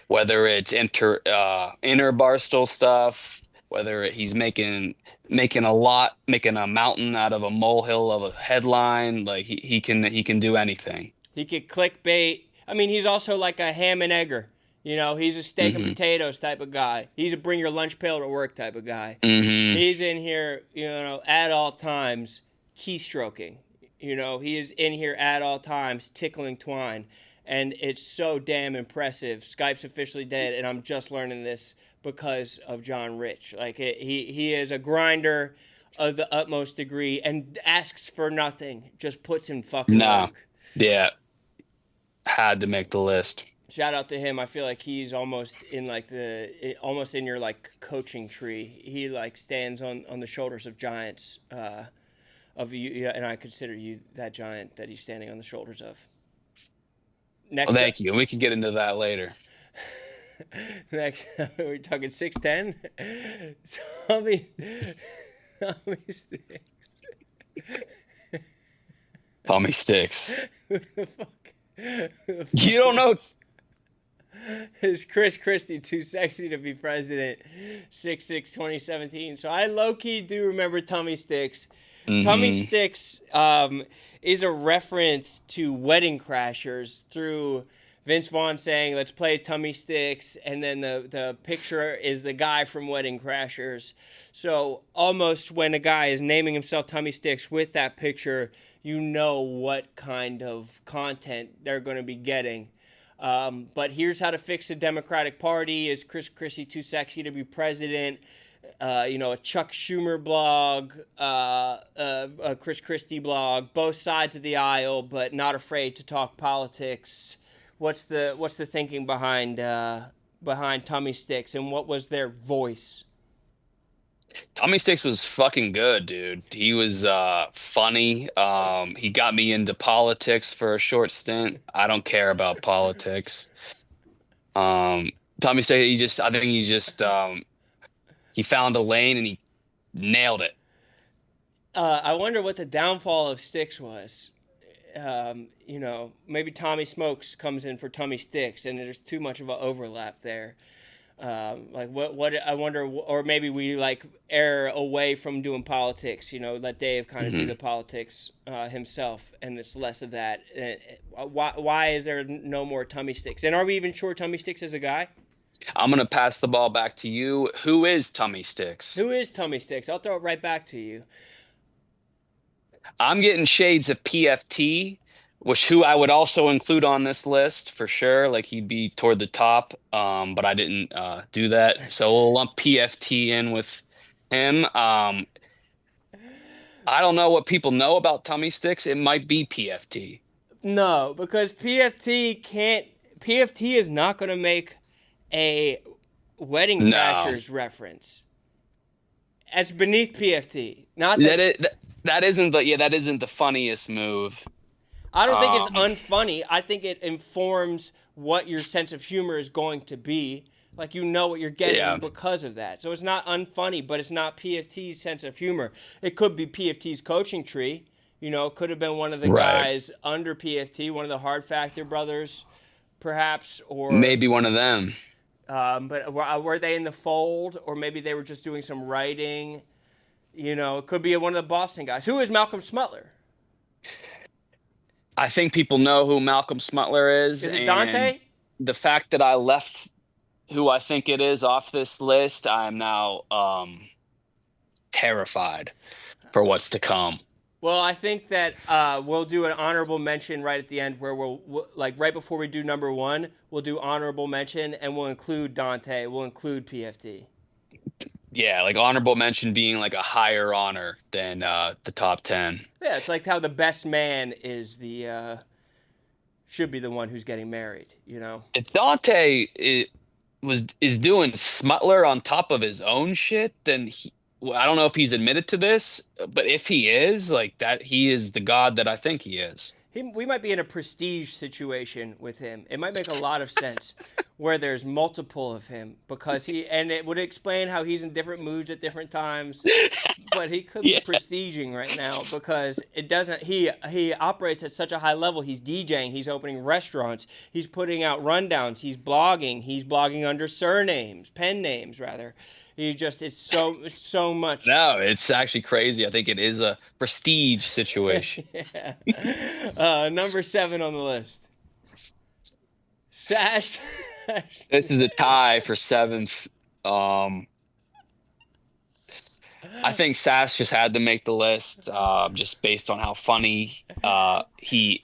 Whether it's inner Barstool stuff, whether he's making a mountain out of a molehill of a headline, like he can do anything. He could clickbait. I mean, he's also like a ham and egger. He's a steak and potatoes type of guy. He's a bring your lunch pail to work type of guy. Mm-hmm. He's in here, at all times, keystroking. He is in here at all times, tickling twine. And it's so damn impressive. Skype's officially dead, and I'm just learning this because of John Rich. Like, he is a grinder of the utmost degree and asks for nothing. Just puts in fucking work. Yeah. Had to make the list. Shout out to him. I feel like he's almost in your like coaching tree. He like stands on the shoulders of giants of you, and I consider you that giant that he's standing on the shoulders of. Next, well, thank you. We can get into that later. Next, we're talking 6'10". Tommy Sticks. Tommy Sticks. Who the fuck? You don't know. Is Chris Christie too sexy to be president? 6'6", 2017. So I low-key do remember Tommy Sticks. Mm-hmm. Tommy Sticks is a reference to Wedding Crashers through Vince Vaughn saying, "Let's play Tommy Sticks," and then the picture is the guy from Wedding Crashers. So almost when a guy is naming himself Tommy Sticks with that picture, you know what kind of content they're going to be getting. But here's how to fix the Democratic Party. Is Chris Christie too sexy to be president? A Chuck Schumer blog, a Chris Christie blog, both sides of the aisle, but not afraid to talk politics. What's the thinking behind Tommy Sticks, and what was their voice? Tommy Sticks was fucking good, dude. He was funny. He got me into politics for a short stint. I don't care about politics. Tommy Sticks, I think he's just he found a lane and he nailed it. I wonder what the downfall of Sticks was. Maybe Tommy Smokes comes in for Tummy Sticks, and there's too much of an overlap there. What I wonder, or maybe we like err away from doing politics. Let Dave kind of do the politics himself, and it's less of that. Why is there no more Tummy Sticks? And are we even sure Tummy Sticks is a guy? I'm gonna pass the ball back to you. Who is Tummy Sticks? Who is Tummy Sticks? I'll throw it right back to you. I'm getting shades of PFT, who I would also include on this list for sure. Like he'd be toward the top, but I didn't do that. So we'll lump PFT in with him. I don't know what people know about Tummy Sticks. It might be PFT. No, because PFT is not going to make a Wedding Crashers reference. That's beneath PFT. Not that. That isn't the funniest move. I don't think it's unfunny. I think it informs what your sense of humor is going to be. Like, what you're getting because of that. So it's not unfunny, but it's not PFT's sense of humor. It could be PFT's coaching tree. It could have been one of the guys under PFT, one of the Hard Factor brothers, perhaps, or maybe one of them. But were they in the fold, or maybe they were just doing some writing? It could be one of the Boston guys. Who is Malcolm Smutler? I think people know who Malcolm Smutler is. Is it Dante? The fact that I left who I think it is off this list, I'm now terrified for what's to come. Well, I think that we'll do an honorable mention right at the end where we'll like right before we do number 1, we'll do honorable mention and we'll include Dante. We'll include PFT. Yeah, like honorable mention being like a higher honor than the top 10. Yeah, it's like how the best man is should be the one who's getting married, If Dante is doing Smutler on top of his own shit, then I don't know if he's admitted to this, but if he is, like that, he is the god that I think he is. We might be in a prestige situation with him. It might make a lot of sense where there's multiple of him and it would explain how he's in different moods at different times. But he could be prestiging right now because it doesn't. He operates at such a high level. He's DJing. He's opening restaurants. He's putting out rundowns. He's blogging. He's blogging under pen names rather. It's so much. No, it's actually crazy. I think it is a prestige situation. Number 7 on the list. Sash. This is a tie for 7th. I think Sash just had to make the list just based on how funny he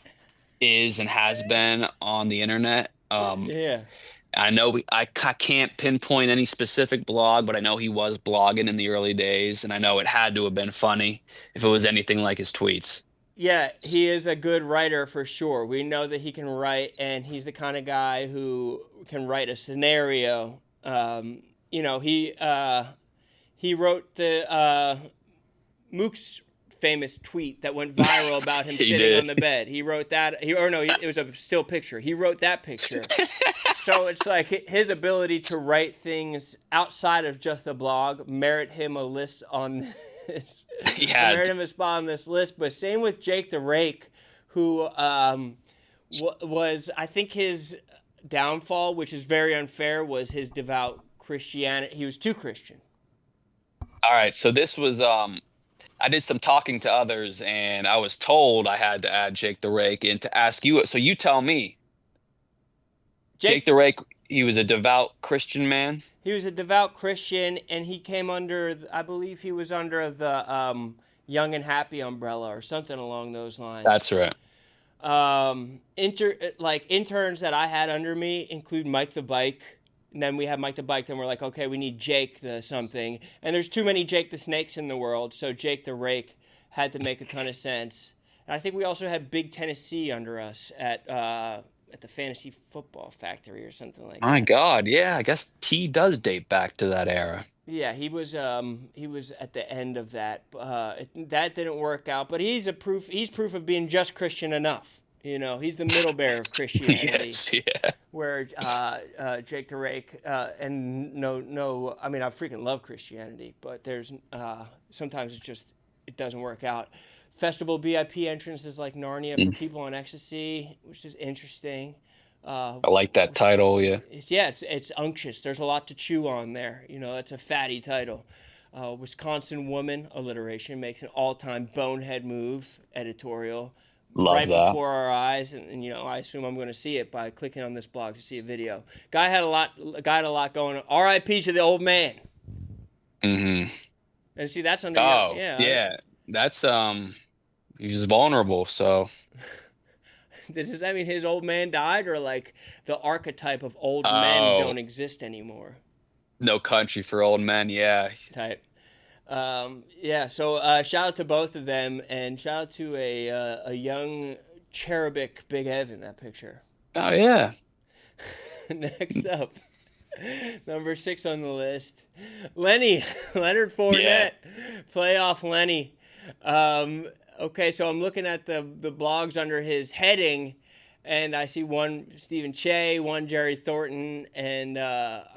is and has been on the internet. I know I can't pinpoint any specific blog, but I know he was blogging in the early days, and I know it had to have been funny if it was anything like his tweets. Yeah, he is a good writer for sure. We know that he can write, and he's the kind of guy who can write a scenario. He wrote the Mook's famous tweet that went viral about him sitting on the bed. He wrote that. It was a still picture. He wrote that picture. So it's like his ability to write things outside of just the blog merit him a list on this. Merit him a spot on this list. But same with Jake the Rake, who was, I think his downfall, which is very unfair, was his devout Christianity. He was too Christian. All right, so this was I did some talking to others, and I was told I had to add Jake the Rake in to ask you. So you tell me. Jake the Rake, he was a devout Christian man? He was a devout Christian, and he came under, I believe he was under the Young and Happy umbrella or something along those lines. That's right. Interns that I had under me include Mike the Bike. And then we have Mike the Bike. Then we're like, okay, we need Jake the something. And there's too many Jake the Snakes in the world, so Jake the Rake had to make a ton of sense. And I think we also had Big Tennessee under us at the Fantasy Football Factory or something like that. My God, yeah, I guess T does date back to that era. Yeah, he was at the end of that. That didn't work out, but he's proof of being just Christian enough. He's the middle bearer of Christianity. Yes, yeah. where Jake the Rake and no, I mean I freaking love Christianity, but there's sometimes it doesn't work out. Festival VIP entrance is like Narnia for people on ecstasy, which is interesting. I like that title. Yeah. It's unctuous. There's a lot to chew on there. You know, it's a fatty title. Wisconsin Woman alliteration makes an all-time bonehead moves editorial. Love right that. before our eyes, and you know, I assume I'm going to see it by clicking on this blog to see a video. Guy had a lot going on. R.I.P. to the old man. Mm-hmm. And see, that's under. Oh, yeah. That's he was vulnerable. So does that mean his old man died, or like the archetype of old men don't exist anymore? No country for old men. Yeah. Type. So shout out to both of them, and shout out to a young cherubic Big Ev in that picture. Oh yeah. Next up, number 6 on the list, Leonard Fournette, playoff Lenny. Okay, so I'm looking at the blogs under his heading, and I see one Stephen Che, one Jerry Thornton, and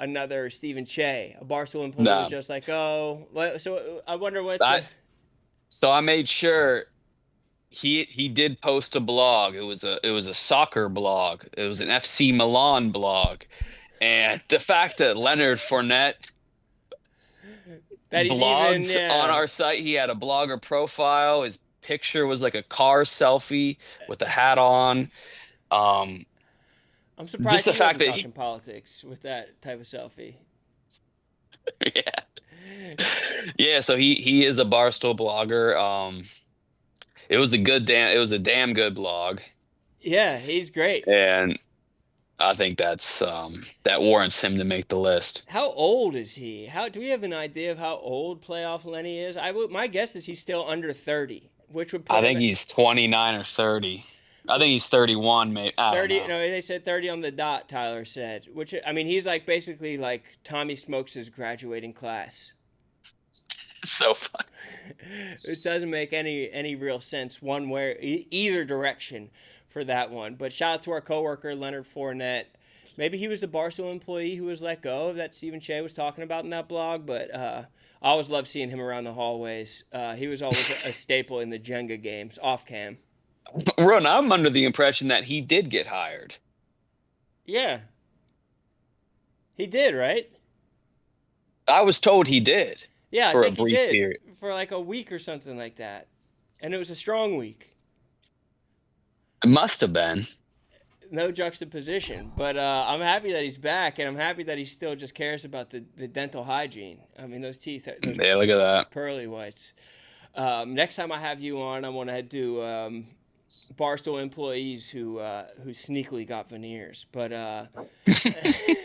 another Stephen Che. A Barstool employee was just like, oh, so I wonder what. So I made sure he did post a blog. It was a soccer blog. It was an FC Milan blog, and the fact that Leonard Fournette blogs on our site, he had a blogger profile. His picture was like a car selfie with a hat on. I'm surprised just the fact that talking politics with that type of selfie. Yeah. So he is a Barstool blogger. It was a damn good blog. Yeah, he's great. And I think that warrants him to make the list. How old is he? Do we have an idea of how old playoff Lenny is? My guess is he's still under 30, which would. I think he's 29 or 30. I think he's 31, maybe. 30. No, they said 30 on the dot. Tyler said, which I mean, he's like basically like Tommy Smokes' graduating class. So fun. It doesn't make any real sense one way, either direction for that one. But shout out to our coworker Leonard Fournette. Maybe he was a Barstool employee who was let go that Stephen Che was talking about in that blog. But I always love seeing him around the hallways. He was always a staple in the Jenga games off cam. Rone, I'm under the impression that he did get hired. Yeah. He did, right? I was told he did. Yeah, for I think a brief he did period. for like a week or something like that. And it was a strong week. It must have been. No juxtaposition. But I'm happy that he's back, and I'm happy that he still just cares about the dental hygiene. I mean, those teeth. Those Yeah, look at that. pearly whites. Next time I have you on, I want to do Barstool employees who sneakily got veneers. But yeah,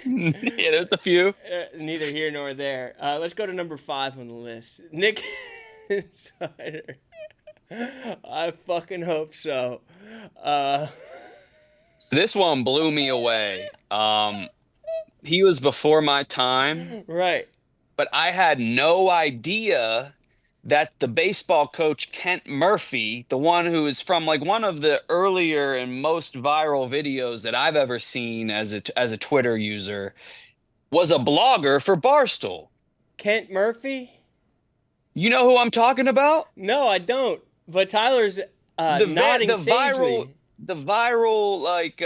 there's a few. Neither here nor there. Let's go to number 5 on the list. Nick Insider. I fucking hope so. So this one blew me away. He was before my time. Right. But I had no idea that the baseball coach Kent Murphy, the one who is from like one of the earlier and most viral videos that I've ever seen as a Twitter user, was a blogger for Barstool. Kent Murphy? You know who I'm talking about? No, I don't. But Tyler's nodding sagely. The viral like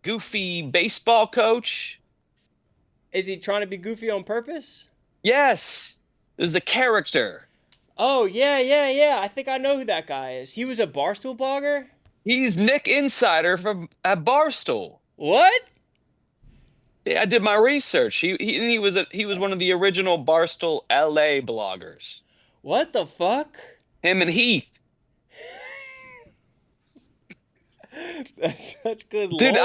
goofy baseball coach. Is he trying to be goofy on purpose? Yes. It was the character. Oh, yeah. I think I know who that guy is. He was a Barstool blogger? He's Nick Insider at Barstool. What? Yeah, I did my research. He was one of the original Barstool LA bloggers. What the fuck? Him and Heath. That's such good lore. Dude,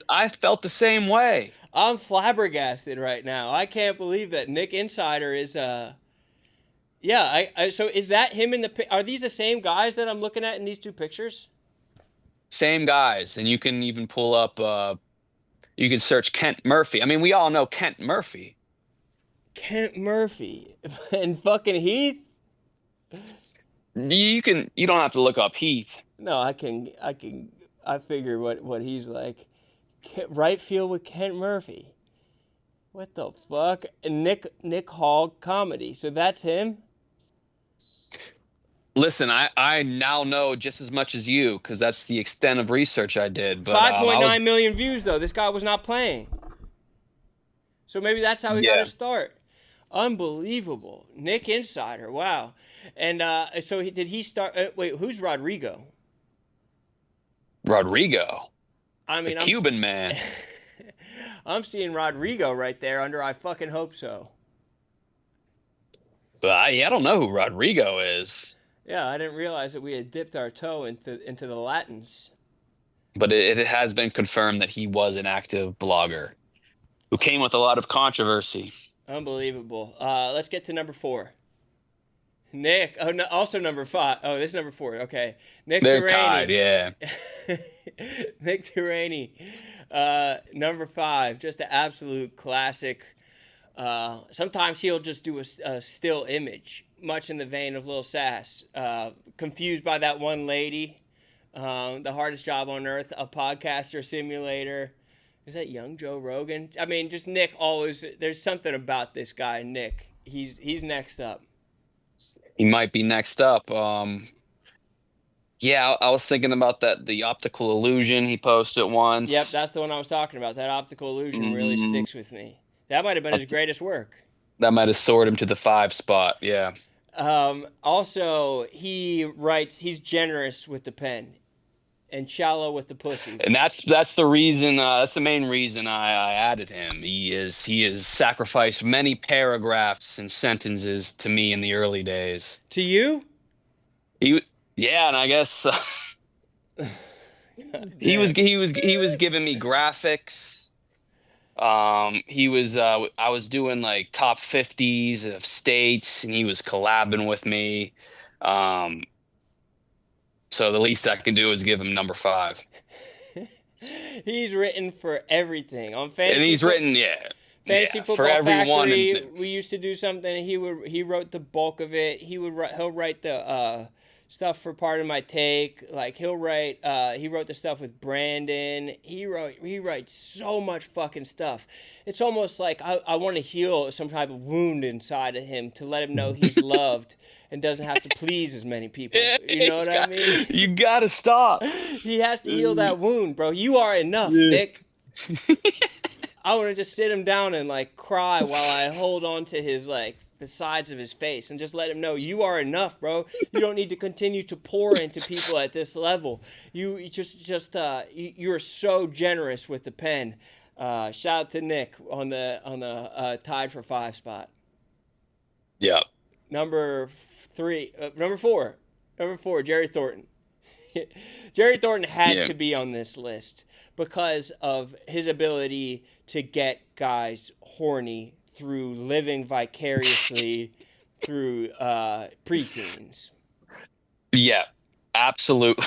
I felt the same way. I'm flabbergasted right now. I can't believe that Nick Insider is Yeah, so is that him in the are these the same guys that I'm looking at in these two pictures? Same guys, and you can even pull up you can search Kent Murphy. I mean, we all know Kent Murphy. Kent Murphy and fucking Heath? You don't have to look up Heath. No, I figure what he's like. Right field with Kent Murphy. What the fuck? Nick Hall comedy. So that's him? Listen, I now know just as much as you because that's the extent of research I did. But 5.9 million views, though. This guy was not playing. So maybe that's how he got his start. Unbelievable. Nick Insider. Wow. And so did he start? Wait, who's Rodrigo? Rodrigo. I It's mean, a Cuban man. I'm seeing Rodrigo right there under I fucking hope so. But I don't know who Rodrigo is. Yeah, I didn't realize that we had dipped our toe into the Latins. But it has been confirmed that he was an active blogger who came with a lot of controversy. Unbelievable. Let's get to number 4. Nick. Oh, no, also number 5. Oh, this is number 4. Okay. Nick They're Turaney. tied, yeah. Nick Turaney. Number 5. Just an absolute classic. Sometimes he'll just do a still image, much in the vein of Lil Sass. Confused by that one lady. The hardest job on earth, a podcaster simulator. Is that young Joe Rogan? I mean, just Nick always. There's something about this guy, Nick. He's next up. He might be next up. Yeah, I was thinking about the optical illusion he posted once. Yep, that's the one I was talking about. That optical illusion really sticks with me. That might have been his greatest work. That might have soared him to the 5 spot. Yeah. Also, he writes. He's generous with the pen, and shallow with the pussy. And that's the reason. That's the main reason I added him. He has sacrificed many paragraphs and sentences to me in the early days. To you? Yeah, and I guess he was giving me graphics. I was doing like top 50s of states, and he was collabing with me. So the least I can do is give him number 5. He's written for everything on fantasy. And he's written, Fantasy Football for everyone. Factory. We used to do something. He wrote the bulk of it. He'll write the stuff for Part of My Take. Like he wrote the stuff with Brandon. He writes so much fucking stuff. It's almost like I want to heal some type of wound inside of him to let him know he's loved and doesn't have to please as many people. You know what I mean? You gotta stop. He has to heal that wound, bro. You are enough, Nick. I want to just sit him down and like cry while I hold on to his like the sides of his face and just let him know you are enough, bro. You don't need to continue to pour into people at this level. You're so generous with the pen. Shout out to Nick on the tied for 5 spot. Yeah. Number 4, Jerry Thornton. Jerry Thornton had to be on this list because of his ability to get guys horny through living vicariously through preteens. Yeah, absolutely.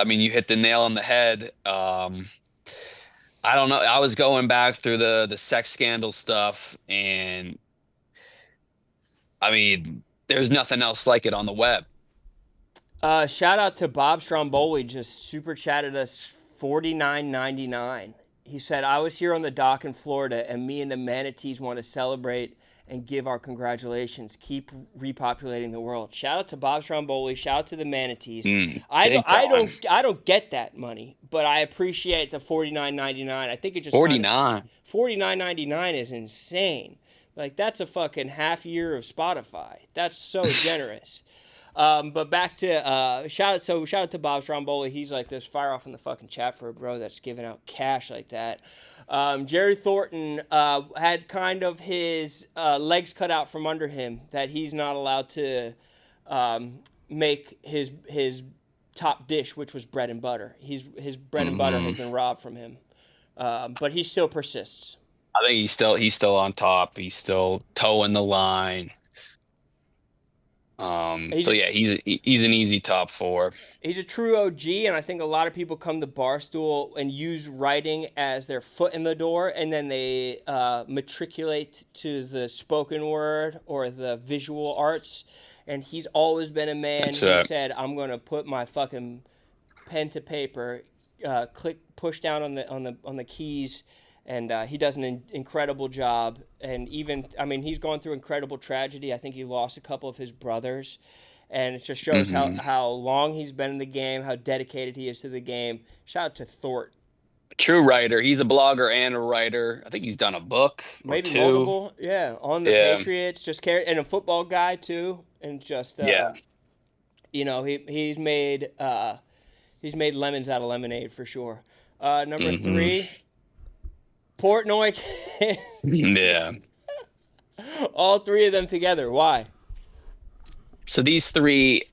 You hit the nail on the head. I don't know. I was going back through the sex scandal stuff, and there's nothing else like it on the web. Shout out to Bob Stromboli, just super chatted us $49.99. He said, I was here on the dock in Florida, and me and the manatees want to celebrate and give our congratulations. Keep repopulating the world. Shout out to Bob Stromboli. Shout out to the manatees. I don't get that money, but I appreciate the $49.99. I think it just $49.99 is insane. Like that's a fucking half year of Spotify. That's so generous. But back to shout out to Bob Stromboli. He's like this fire off in the fucking chat for a bro that's giving out cash like that. Jerry Thornton had kind of his legs cut out from under him that he's not allowed to make his top dish, which was bread and butter. His bread and butter has been robbed from him, but he still persists. I think he's still on top. He's still towing the line. He's an easy top 4. He's a true OG, and I think a lot of people come to Barstool and use writing as their foot in the door, and then they matriculate to the spoken word or the visual arts. And he's always been a man who said, I'm going to put my fucking pen to paper, push down on the keys, and he does an incredible job. And even, I mean, he's gone through incredible tragedy. I think he lost a couple of his brothers, and it just shows how long he's been in the game, how dedicated he is to the game. Shout out to Thort. True writer. He's a blogger and a writer. I think he's done a book Maybe or two. multiple. Yeah, on the Patriots, and a football guy too, and just you know, he's made lemons out of lemonade for sure. Number 3, Portnoy. Yeah. All 3 of them together. Why? So these three,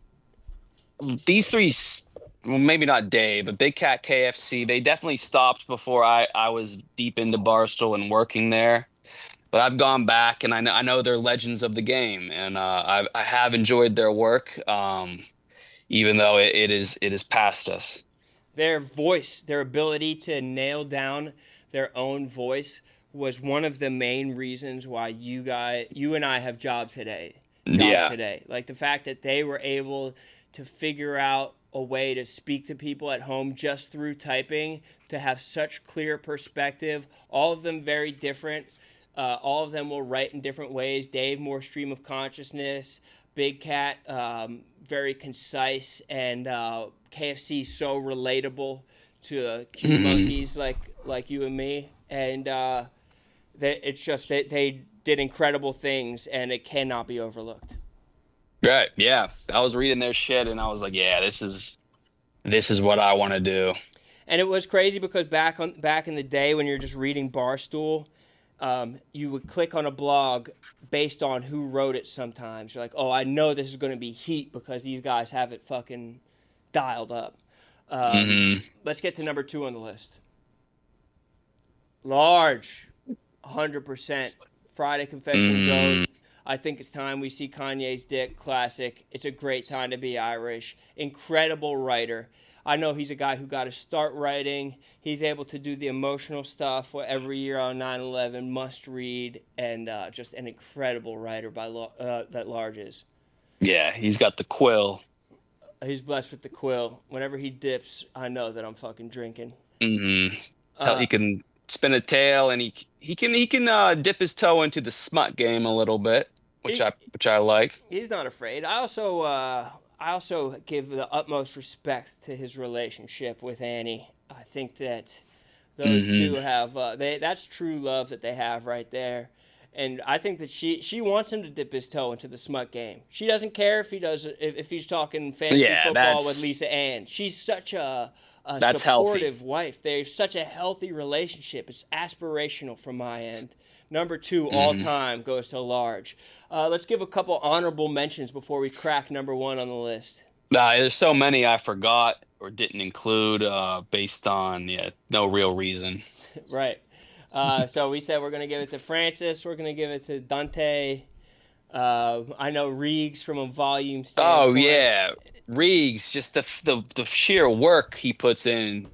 well, maybe not Dave, but Big Cat KFC, they definitely stopped before I was deep into Barstool and working there. But I've gone back, and I know they're legends of the game, and I have enjoyed their work, even though it is past us. Their voice, their ability to nail down their own voice was one of the main reasons why you and I have jobs today. Like the fact that they were able to figure out a way to speak to people at home just through typing, to have such clear perspective. All of them very different. All of them will write in different ways. Dave, more stream of consciousness. Big Cat, very concise. And KFC, so relatable to cute monkeys like you and me. And they did incredible things, and it cannot be overlooked. Right. Yeah. I was reading their shit, and I was like, yeah, this is what I want to do. And it was crazy because back in the day when you're just reading Barstool, you would click on a blog based on who wrote it sometimes. You're like, oh, I know this is going to be heat because these guys have it fucking dialed up. Let's get to number 2 on the list. Large, 100%. Friday Confession Goat. I think it's time we see Kanye's dick. Classic. It's a great time to be Irish. Incredible writer. I know he's a guy who got to start writing. He's able to do the emotional stuff every year on 9/11. Must read, and just an incredible writer that Large is. Yeah, he's got the quill. He's blessed with the quill. Whenever he dips, I know that I'm fucking drinking. He can spin a tail, and he can dip his toe into the smut game a little bit, which I like. He's not afraid. I also give the utmost respect to his relationship with Annie. I think that those two have that's true love that they have right there. And I think that she wants him to dip his toe into the smut game. She doesn't care if he's talking fantasy football with Lisa Ann. She's such a supportive wife. They're such a healthy relationship. It's aspirational from my end. Number 2 all time goes to Large. Let's give a couple honorable mentions before we crack number 1 on the list. There's so many I forgot or didn't include based on no real reason. Right. So we said we're going to give it to Francis. We're going to give it to Dante. I know Reegs from a volume standpoint. Oh, yeah. Reegs, just the sheer work he puts in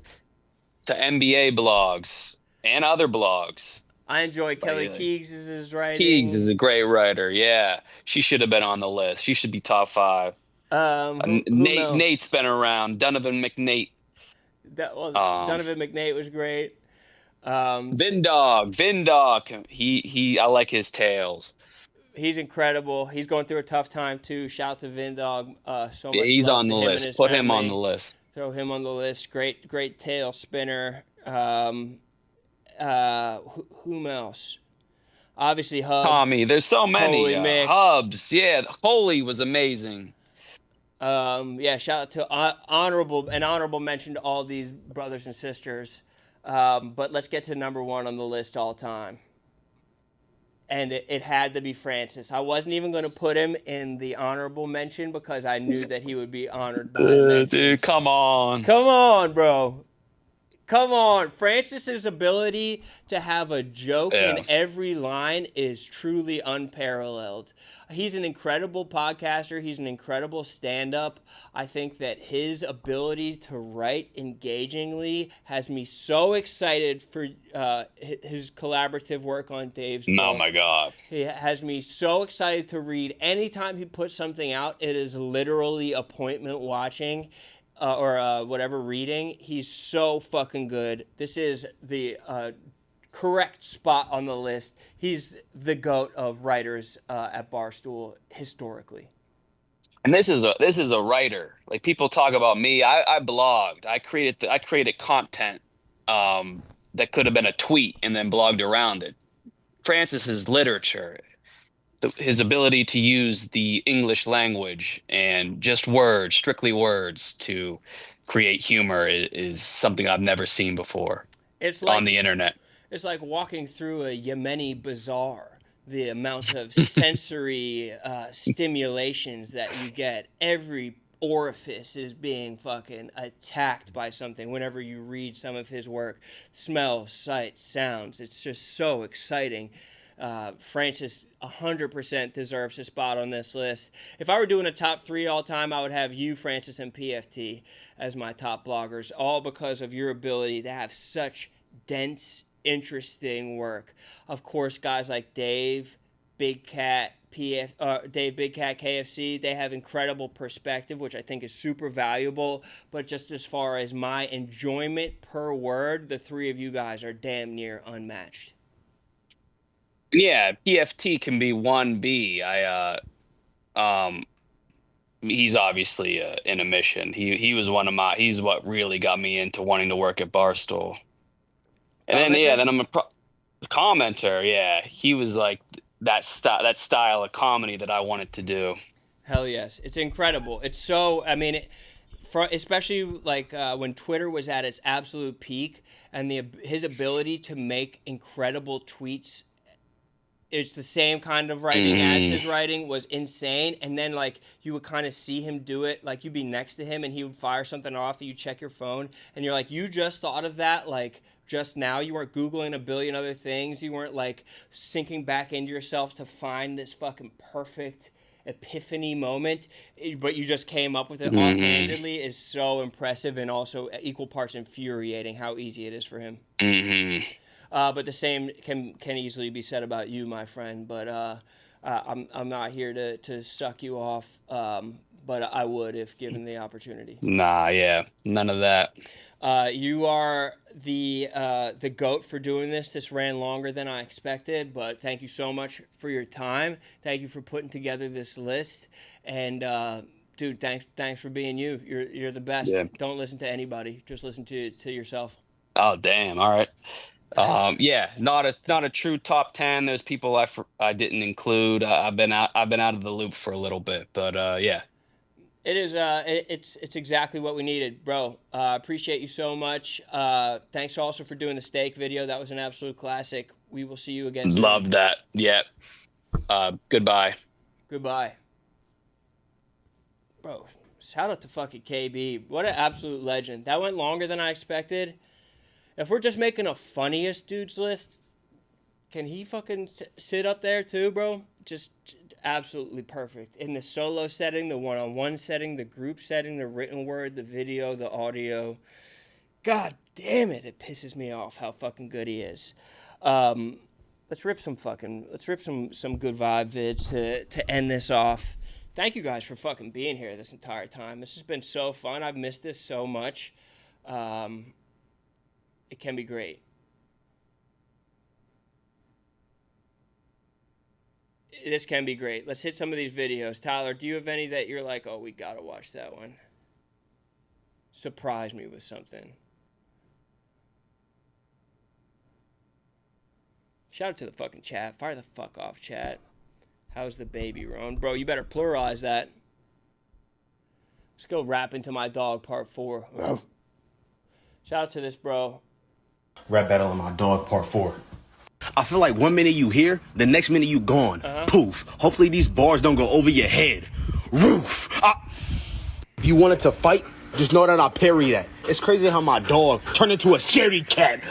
to NBA blogs and other blogs. I enjoy Kelly Keegs' writing. Keegs is a great writer, yeah. She should have been on the list. She should be top 5. Nate's been around. Donovan McNate. Donovan McNate was great. Vindog. I like his tales. He's incredible. He's going through a tough time too. Shout out to Vindog. So much. He's love on the to him list. and his Put family. him on the list. Throw him on the list. Great tail spinner. Whom else? Obviously Hubs. Tommy. There's so many. Holy Mick. Hubs. Yeah, Holy was amazing. Shout out to honorable mention to all these brothers and sisters. But let's get to number 1 on the list all time. And it had to be Francis. I wasn't even going to put him in the honorable mention because I knew that he would be honored by it. Dude, come on. Come on, bro. Come on. Francis's ability to have a joke in every line is truly unparalleled. He's an incredible podcaster. He's an incredible stand-up. I think that his ability to write engagingly has me so excited for his collaborative work on Dave's book. Oh, my God. He has me so excited to read. Anytime he puts something out, it is literally appointment watching. whatever reading. He's so fucking good. This is the correct spot on the list. He's the GOAT of writers at Barstool historically. And this is a writer. Like, people talk about me. I blogged. I created content that could have been a tweet and then blogged around it. Francis's literature, his ability to use the English language and just words, strictly words, to create humor is something I've never seen before. It's like, on the internet. It's like walking through a Yemeni bazaar. The amount of sensory stimulations that you get. Every orifice is being fucking attacked by something whenever you read some of his work. Smells, sights, sounds. It's just so exciting. Francis 100% deserves a spot on this list. If I were doing a top 3 all time, I would have you, Francis, and PFT as my top bloggers, all because of your ability to have such dense, interesting work. Of course, guys like Dave, Big Cat, Dave Big Cat KFC, they have incredible perspective, which I think is super valuable. But just as far as my enjoyment per word, the 3 of you guys are damn near unmatched. Yeah, PFT can be 1B. He's obviously in a mission. He's what really got me into wanting to work at Barstool. And then I'm a commenter. Yeah, he was like that style of comedy that I wanted to do. Hell yes, it's incredible. It's so, I mean, especially like when Twitter was at its absolute peak, and his ability to make incredible tweets. It's the same kind of writing as his writing was insane. And then, like, you would kind of see him do it. Like, you'd be next to him and he would fire something off and you check your phone and you're like, you just thought of that, like, just now. You weren't Googling a billion other things. You weren't, like, sinking back into yourself to find this fucking perfect epiphany moment. But you just came up with it offhandedly. Is so impressive and also equal parts infuriating how easy it is for him. But the same can easily be said about you, my friend. But I'm not here to suck you off. But I would if given the opportunity. Nah, yeah, none of that. You are the GOAT for doing this. This ran longer than I expected, but thank you so much for your time. Thank you for putting together this list. And dude, thanks for being you. You're the best. Yeah. Don't listen to anybody. Just listen to yourself. Oh, damn. All right. Yeah, not a true top 10. There's people I didn't include. I've been out of the loop for a little bit, but yeah. It is. It's exactly what we needed, bro. Appreciate you so much. Thanks also for doing the steak video. That was an absolute classic. We will see you again soon. Love that. Yeah. Goodbye. Goodbye, bro. Shout out to fucking KB. What an absolute legend. That went longer than I expected. If we're just making a funniest dudes list, can he fucking sit up there too, bro? Just absolutely perfect. In the solo setting, the one-on-one setting, the group setting, the written word, the video, the audio. God damn it, it pisses me off how fucking good he is. Let's rip some good vibe vids to end this off. Thank you guys for fucking being here this entire time. This has been so fun. I've missed this so much. It can be great. This can be great. Let's hit some of these videos. Tyler, do you have any that you're like, oh, we gotta watch that one? Surprise me with something. Shout out to the fucking chat. Fire the fuck off, chat. How's the baby, Rone? Bro, you better pluralize that. Let's go rap into my dog part 4. Shout out to this, bro. Rap battle on my dog part 4. I feel like 1 minute you here, the next minute you gone. Poof. Hopefully these bars don't go over your head. Roof. If you wanted to fight, just know that I'll parry that. It's crazy how my dog turned into a scaredy cat.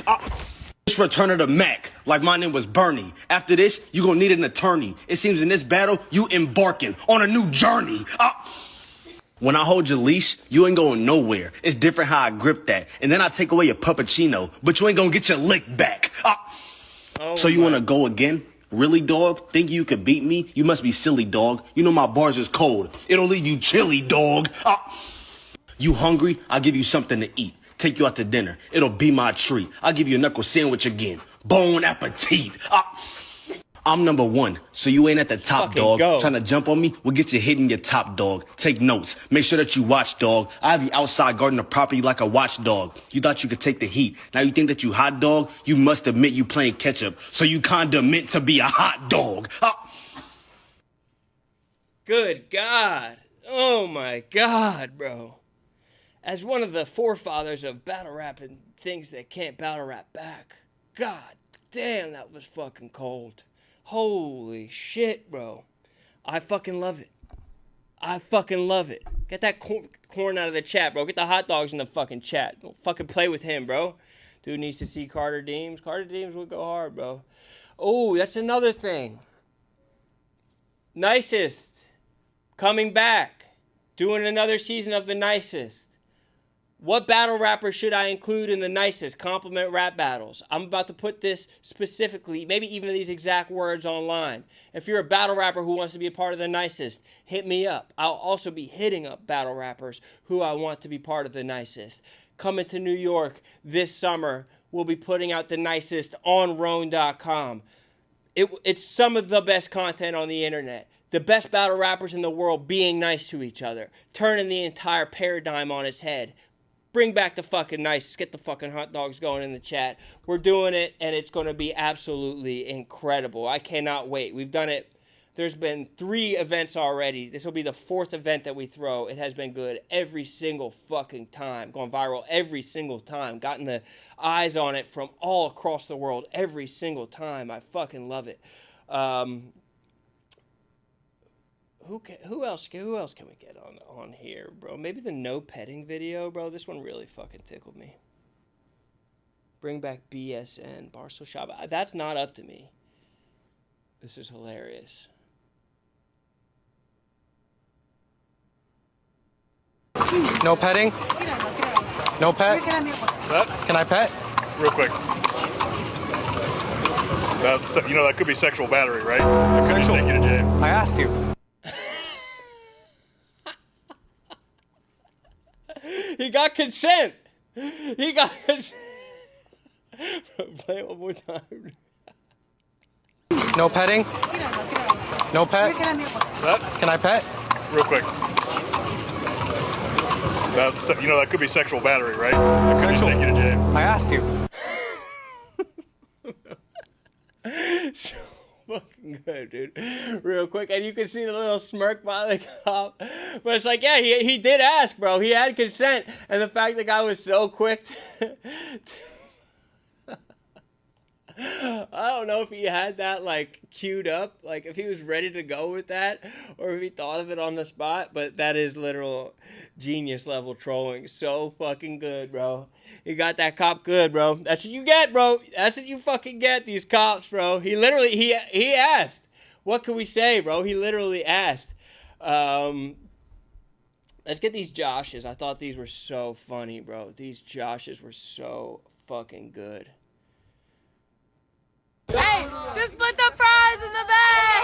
It's Return of the Mac, like my name was Bernie. After this, you gonna need an attorney. It seems in this battle, you embarking on a new journey. When I hold your leash, you ain't going nowhere. It's different how I grip that. And then I take away your puppuccino, but you ain't gonna get your lick back. So you wanna go again? Really, dog? Think you could beat me? You must be silly, dog. You know my bars is cold. It'll leave you chilly, dog. You hungry? I'll give you something to eat. Take you out to dinner. It'll be my treat. I'll give you a knuckle sandwich again. Bon appetit. I'm number one, so you ain't at the top, Fucking dog. go. Trying to jump on me will get you hitting your top, dog. Take notes. Make sure that you watch, dog. I be outside guarding the property like a watchdog. You thought you could take the heat. Now you think that you hot, dog? You must admit you playing catch-up, so you kinda meant to be a hot dog. Good God. Oh my God, bro. As one of the forefathers of battle rap and things that can't battle rap back, God damn, that was fucking cold. Holy shit, bro. I fucking love it. I fucking love it. Get that corn out of the chat, bro. Get the hot dogs in the fucking chat. Don't fucking play with him, bro. Dude needs to see Carter Deems. Carter Deems would go hard, bro. Oh, that's another thing. Nicest. Coming back. Doing another season of The Nicest. What battle rapper should I include in The Nicest compliment rap battles? I'm about to put this specifically, maybe even these exact words online. If you're a battle rapper who wants to be a part of The Nicest, hit me up. I'll also be hitting up battle rappers who I want to be part of The Nicest. Coming to New York this summer, we'll be putting out The Nicest on Rone.com. It's some of the best content on the internet. The best battle rappers in the world being nice to each other. Turning the entire paradigm on its head. Bring back the fucking nice. Get the fucking hot dogs going in the chat. We're doing it, and it's going to be absolutely incredible. I cannot wait. We've done it. There's been 3 events already. This will be the 4th event that we throw. It has been good every single fucking time. Gone viral every single time. Gotten the eyes on it from all across the world every single time. I fucking love it. Who else can we get on here, bro? Maybe the no petting video, bro. This one really fucking tickled me. Bring back BSN, Barstool Shop. That's not up to me. This is hilarious. No petting? No pet? Can I pet? Real quick. That could be sexual battery, right? That could Sexual? just take you to jail. I asked you. He got consent. He got consent. Play it one more time. No petting? No pet? Can I pet? Real quick. That could be sexual battery, right? That could just Sexual? take you to jail. I asked you. So fucking good, dude. Real quick, and you can see the little smirk by the cop. But it's like, yeah, he did ask, bro. He had consent, and the fact the guy was so quick. I don't know if he had that like queued up, like if he was ready to go with that, or if he thought of it on the spot. But that is literal genius level trolling. So fucking good, bro. He got that cop good, bro. That's what you get, bro. That's what you fucking get, these cops, bro. He literally, he asked. What can we say, bro? He literally asked. Let's get these Joshes. I thought these were so funny, bro. These Joshes were so fucking good. Hey, just put the fries in the bag!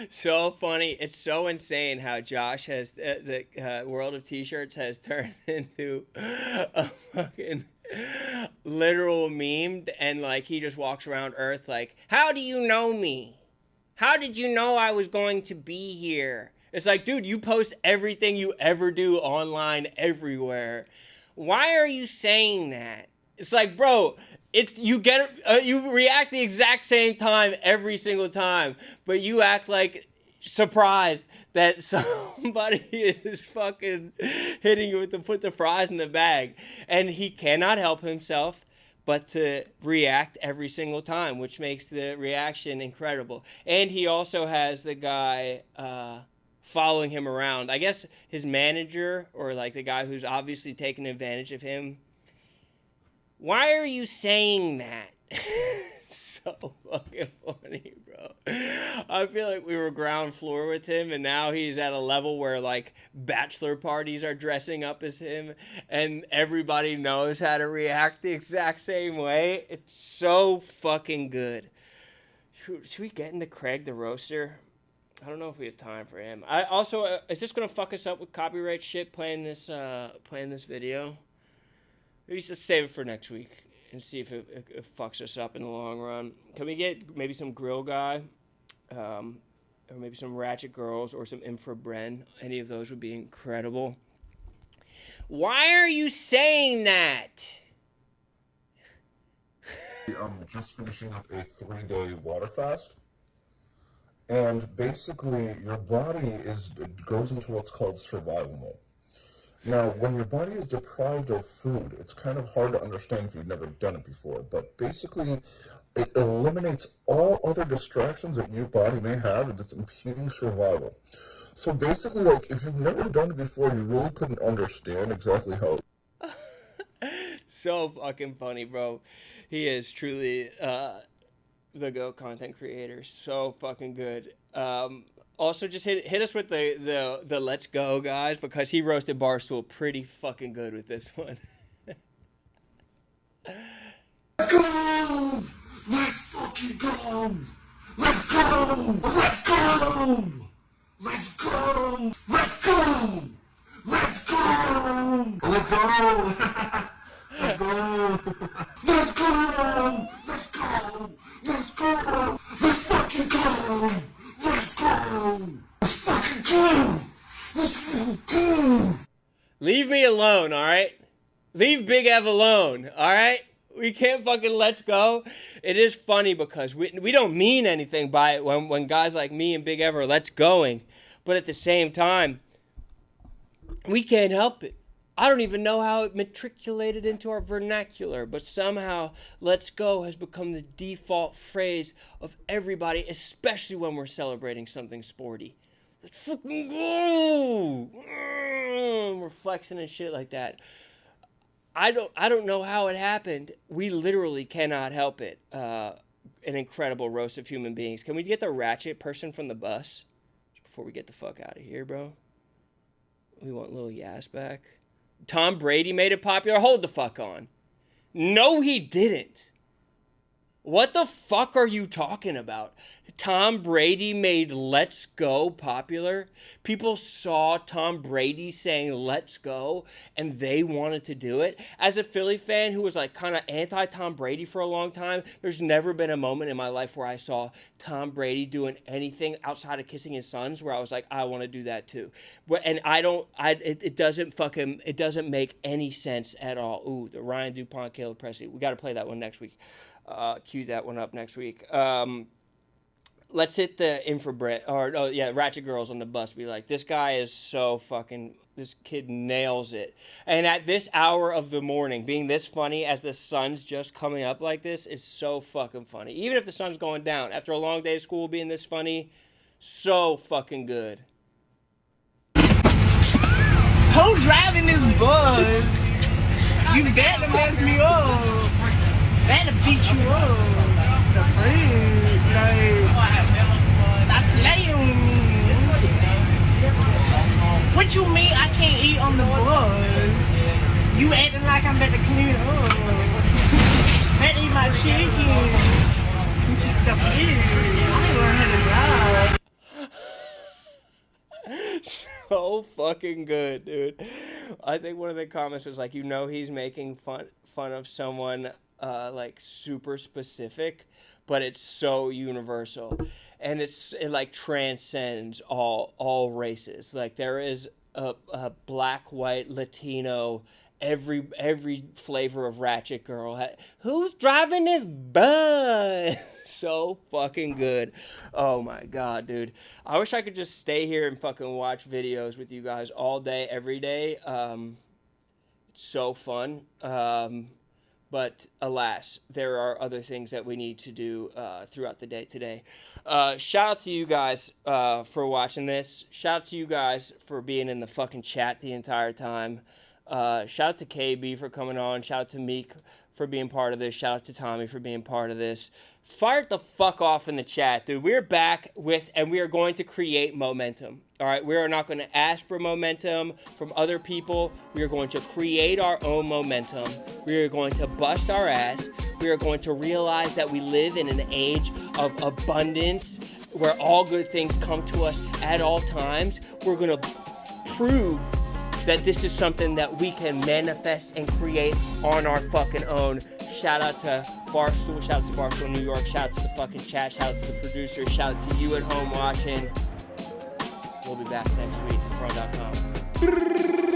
So funny. It's so insane how Josh has the world of t-shirts has turned into a fucking literal meme, and like he just walks around Earth like, how do you know me? How did you know I was going to be here? It's like, dude, you post everything you ever do online everywhere. Why are you saying that? It's like, bro, you react the exact same time every single time, but you act like surprised that somebody is fucking hitting you with the put the fries in the bag. And he cannot help himself but to react every single time, which makes the reaction incredible. And he also has the guy following him around. I guess his manager, or like the guy who's obviously taking advantage of him. Why are you saying that? So fucking funny, bro. I feel like we were ground floor with him, and now he's at a level where like bachelor parties are dressing up as him, and everybody knows how to react the exact same way. It's so fucking good. Should we get into Craig the roaster? I don't know if we have time for him. I also is this gonna fuck us up with copyright shit playing this video? Maybe just save it for next week and see if it fucks us up in the long run. Can we get maybe some grill guy, or maybe some ratchet girls or some infra Bren? Any of those would be incredible. Why are you saying that? I'm just finishing up a 3-day water fast. And basically, your body goes into what's called survival mode. Now, when your body is deprived of food, it's kind of hard to understand if you've never done it before, but basically, it eliminates all other distractions that your body may have that's impeding survival. So basically, like, if you've never done it before, you really couldn't understand exactly how. So fucking funny, bro. He is truly the GOAT content creator. So fucking good. Also, just hit us with the let's go, guys, because he roasted Barstool pretty fucking good with this one. Let's go! Let's fucking go! Let's go! Let's go! Let's go! Let's go! Let's go! Let's go! Let's go! Let's go! Let's go! Let's go! Let's fucking go! Let's go! Let's fucking go! Let's fucking go! Leave me alone, all right? Leave Big Ev alone, all right? We can't fucking let's go. It is funny because we don't mean anything by it when guys like me and Big Ev are let's going. But at the same time, we can't help it. I don't even know how it matriculated into our vernacular, but somehow let's go has become the default phrase of everybody, especially when we're celebrating something sporty. Let's fucking go! We're flexing and shit like that. I don't know how it happened. We literally cannot help it. An incredible roast of human beings. Can we get the ratchet person from the bus before we get the fuck out of here, bro? We want Lil Yas back. Tom Brady made it popular. Hold the fuck on. No, he didn't. What the fuck are you talking about? Tom Brady made Let's Go popular. People saw Tom Brady saying Let's Go and they wanted to do it. As a Philly fan who was like kind of anti-Tom Brady for a long time, there's never been a moment in my life where I saw Tom Brady doing anything outside of kissing his sons where I was like, I want to do that too. And it doesn't make any sense at all. Ooh, the Ryan DuPont, Caleb Presley. We got to play that one next week. Cue that one up next week. Let's hit the Ratchet Girls on the bus. Be like, this guy is so fucking, this kid nails it. And at this hour of the morning, being this funny as the sun's just coming up like this is so fucking funny. Even if the sun's going down, after a long day of school being this funny, so fucking good. Who driving this bus? You better mess me up. Better beat you up. The friend, like, stop playing with me. What you mean I can't eat on the bus? You acting like I'm about to clean up. Better eat my chicken. The friend, I ain't learned how to drive. So fucking good, dude. I think one of the comments was like, he's making fun of someone like super specific, but it's so universal, and it like transcends all races. Like there is a black, white, Latino, every flavor of ratchet girl. Who's driving this bus? So fucking good. Oh my god, dude. I wish I could just stay here and fucking watch videos with you guys all day, every day. It's so fun. But alas, there are other things that we need to do throughout the day today. Shout out to you guys for watching this. Shout out to you guys for being in the fucking chat the entire time. Shout out to KB for coming on. Shout out to Meek for being part of this. Shout out to Tommy for being part of this. Fire it the fuck off in the chat, dude. We're back and we are going to create momentum. All right, we are not going to ask for momentum from other people. We are going to create our own momentum. We are going to bust our ass. We are going to realize that we live in an age of abundance where all good things come to us at all times. We're going to prove that this is something that we can manifest and create on our fucking own. Shout out to Barstool, shout out to Barstool New York, shout out to the fucking chat, shout out to the producers, shout out to you at home watching. We'll be back next week, Rone.com.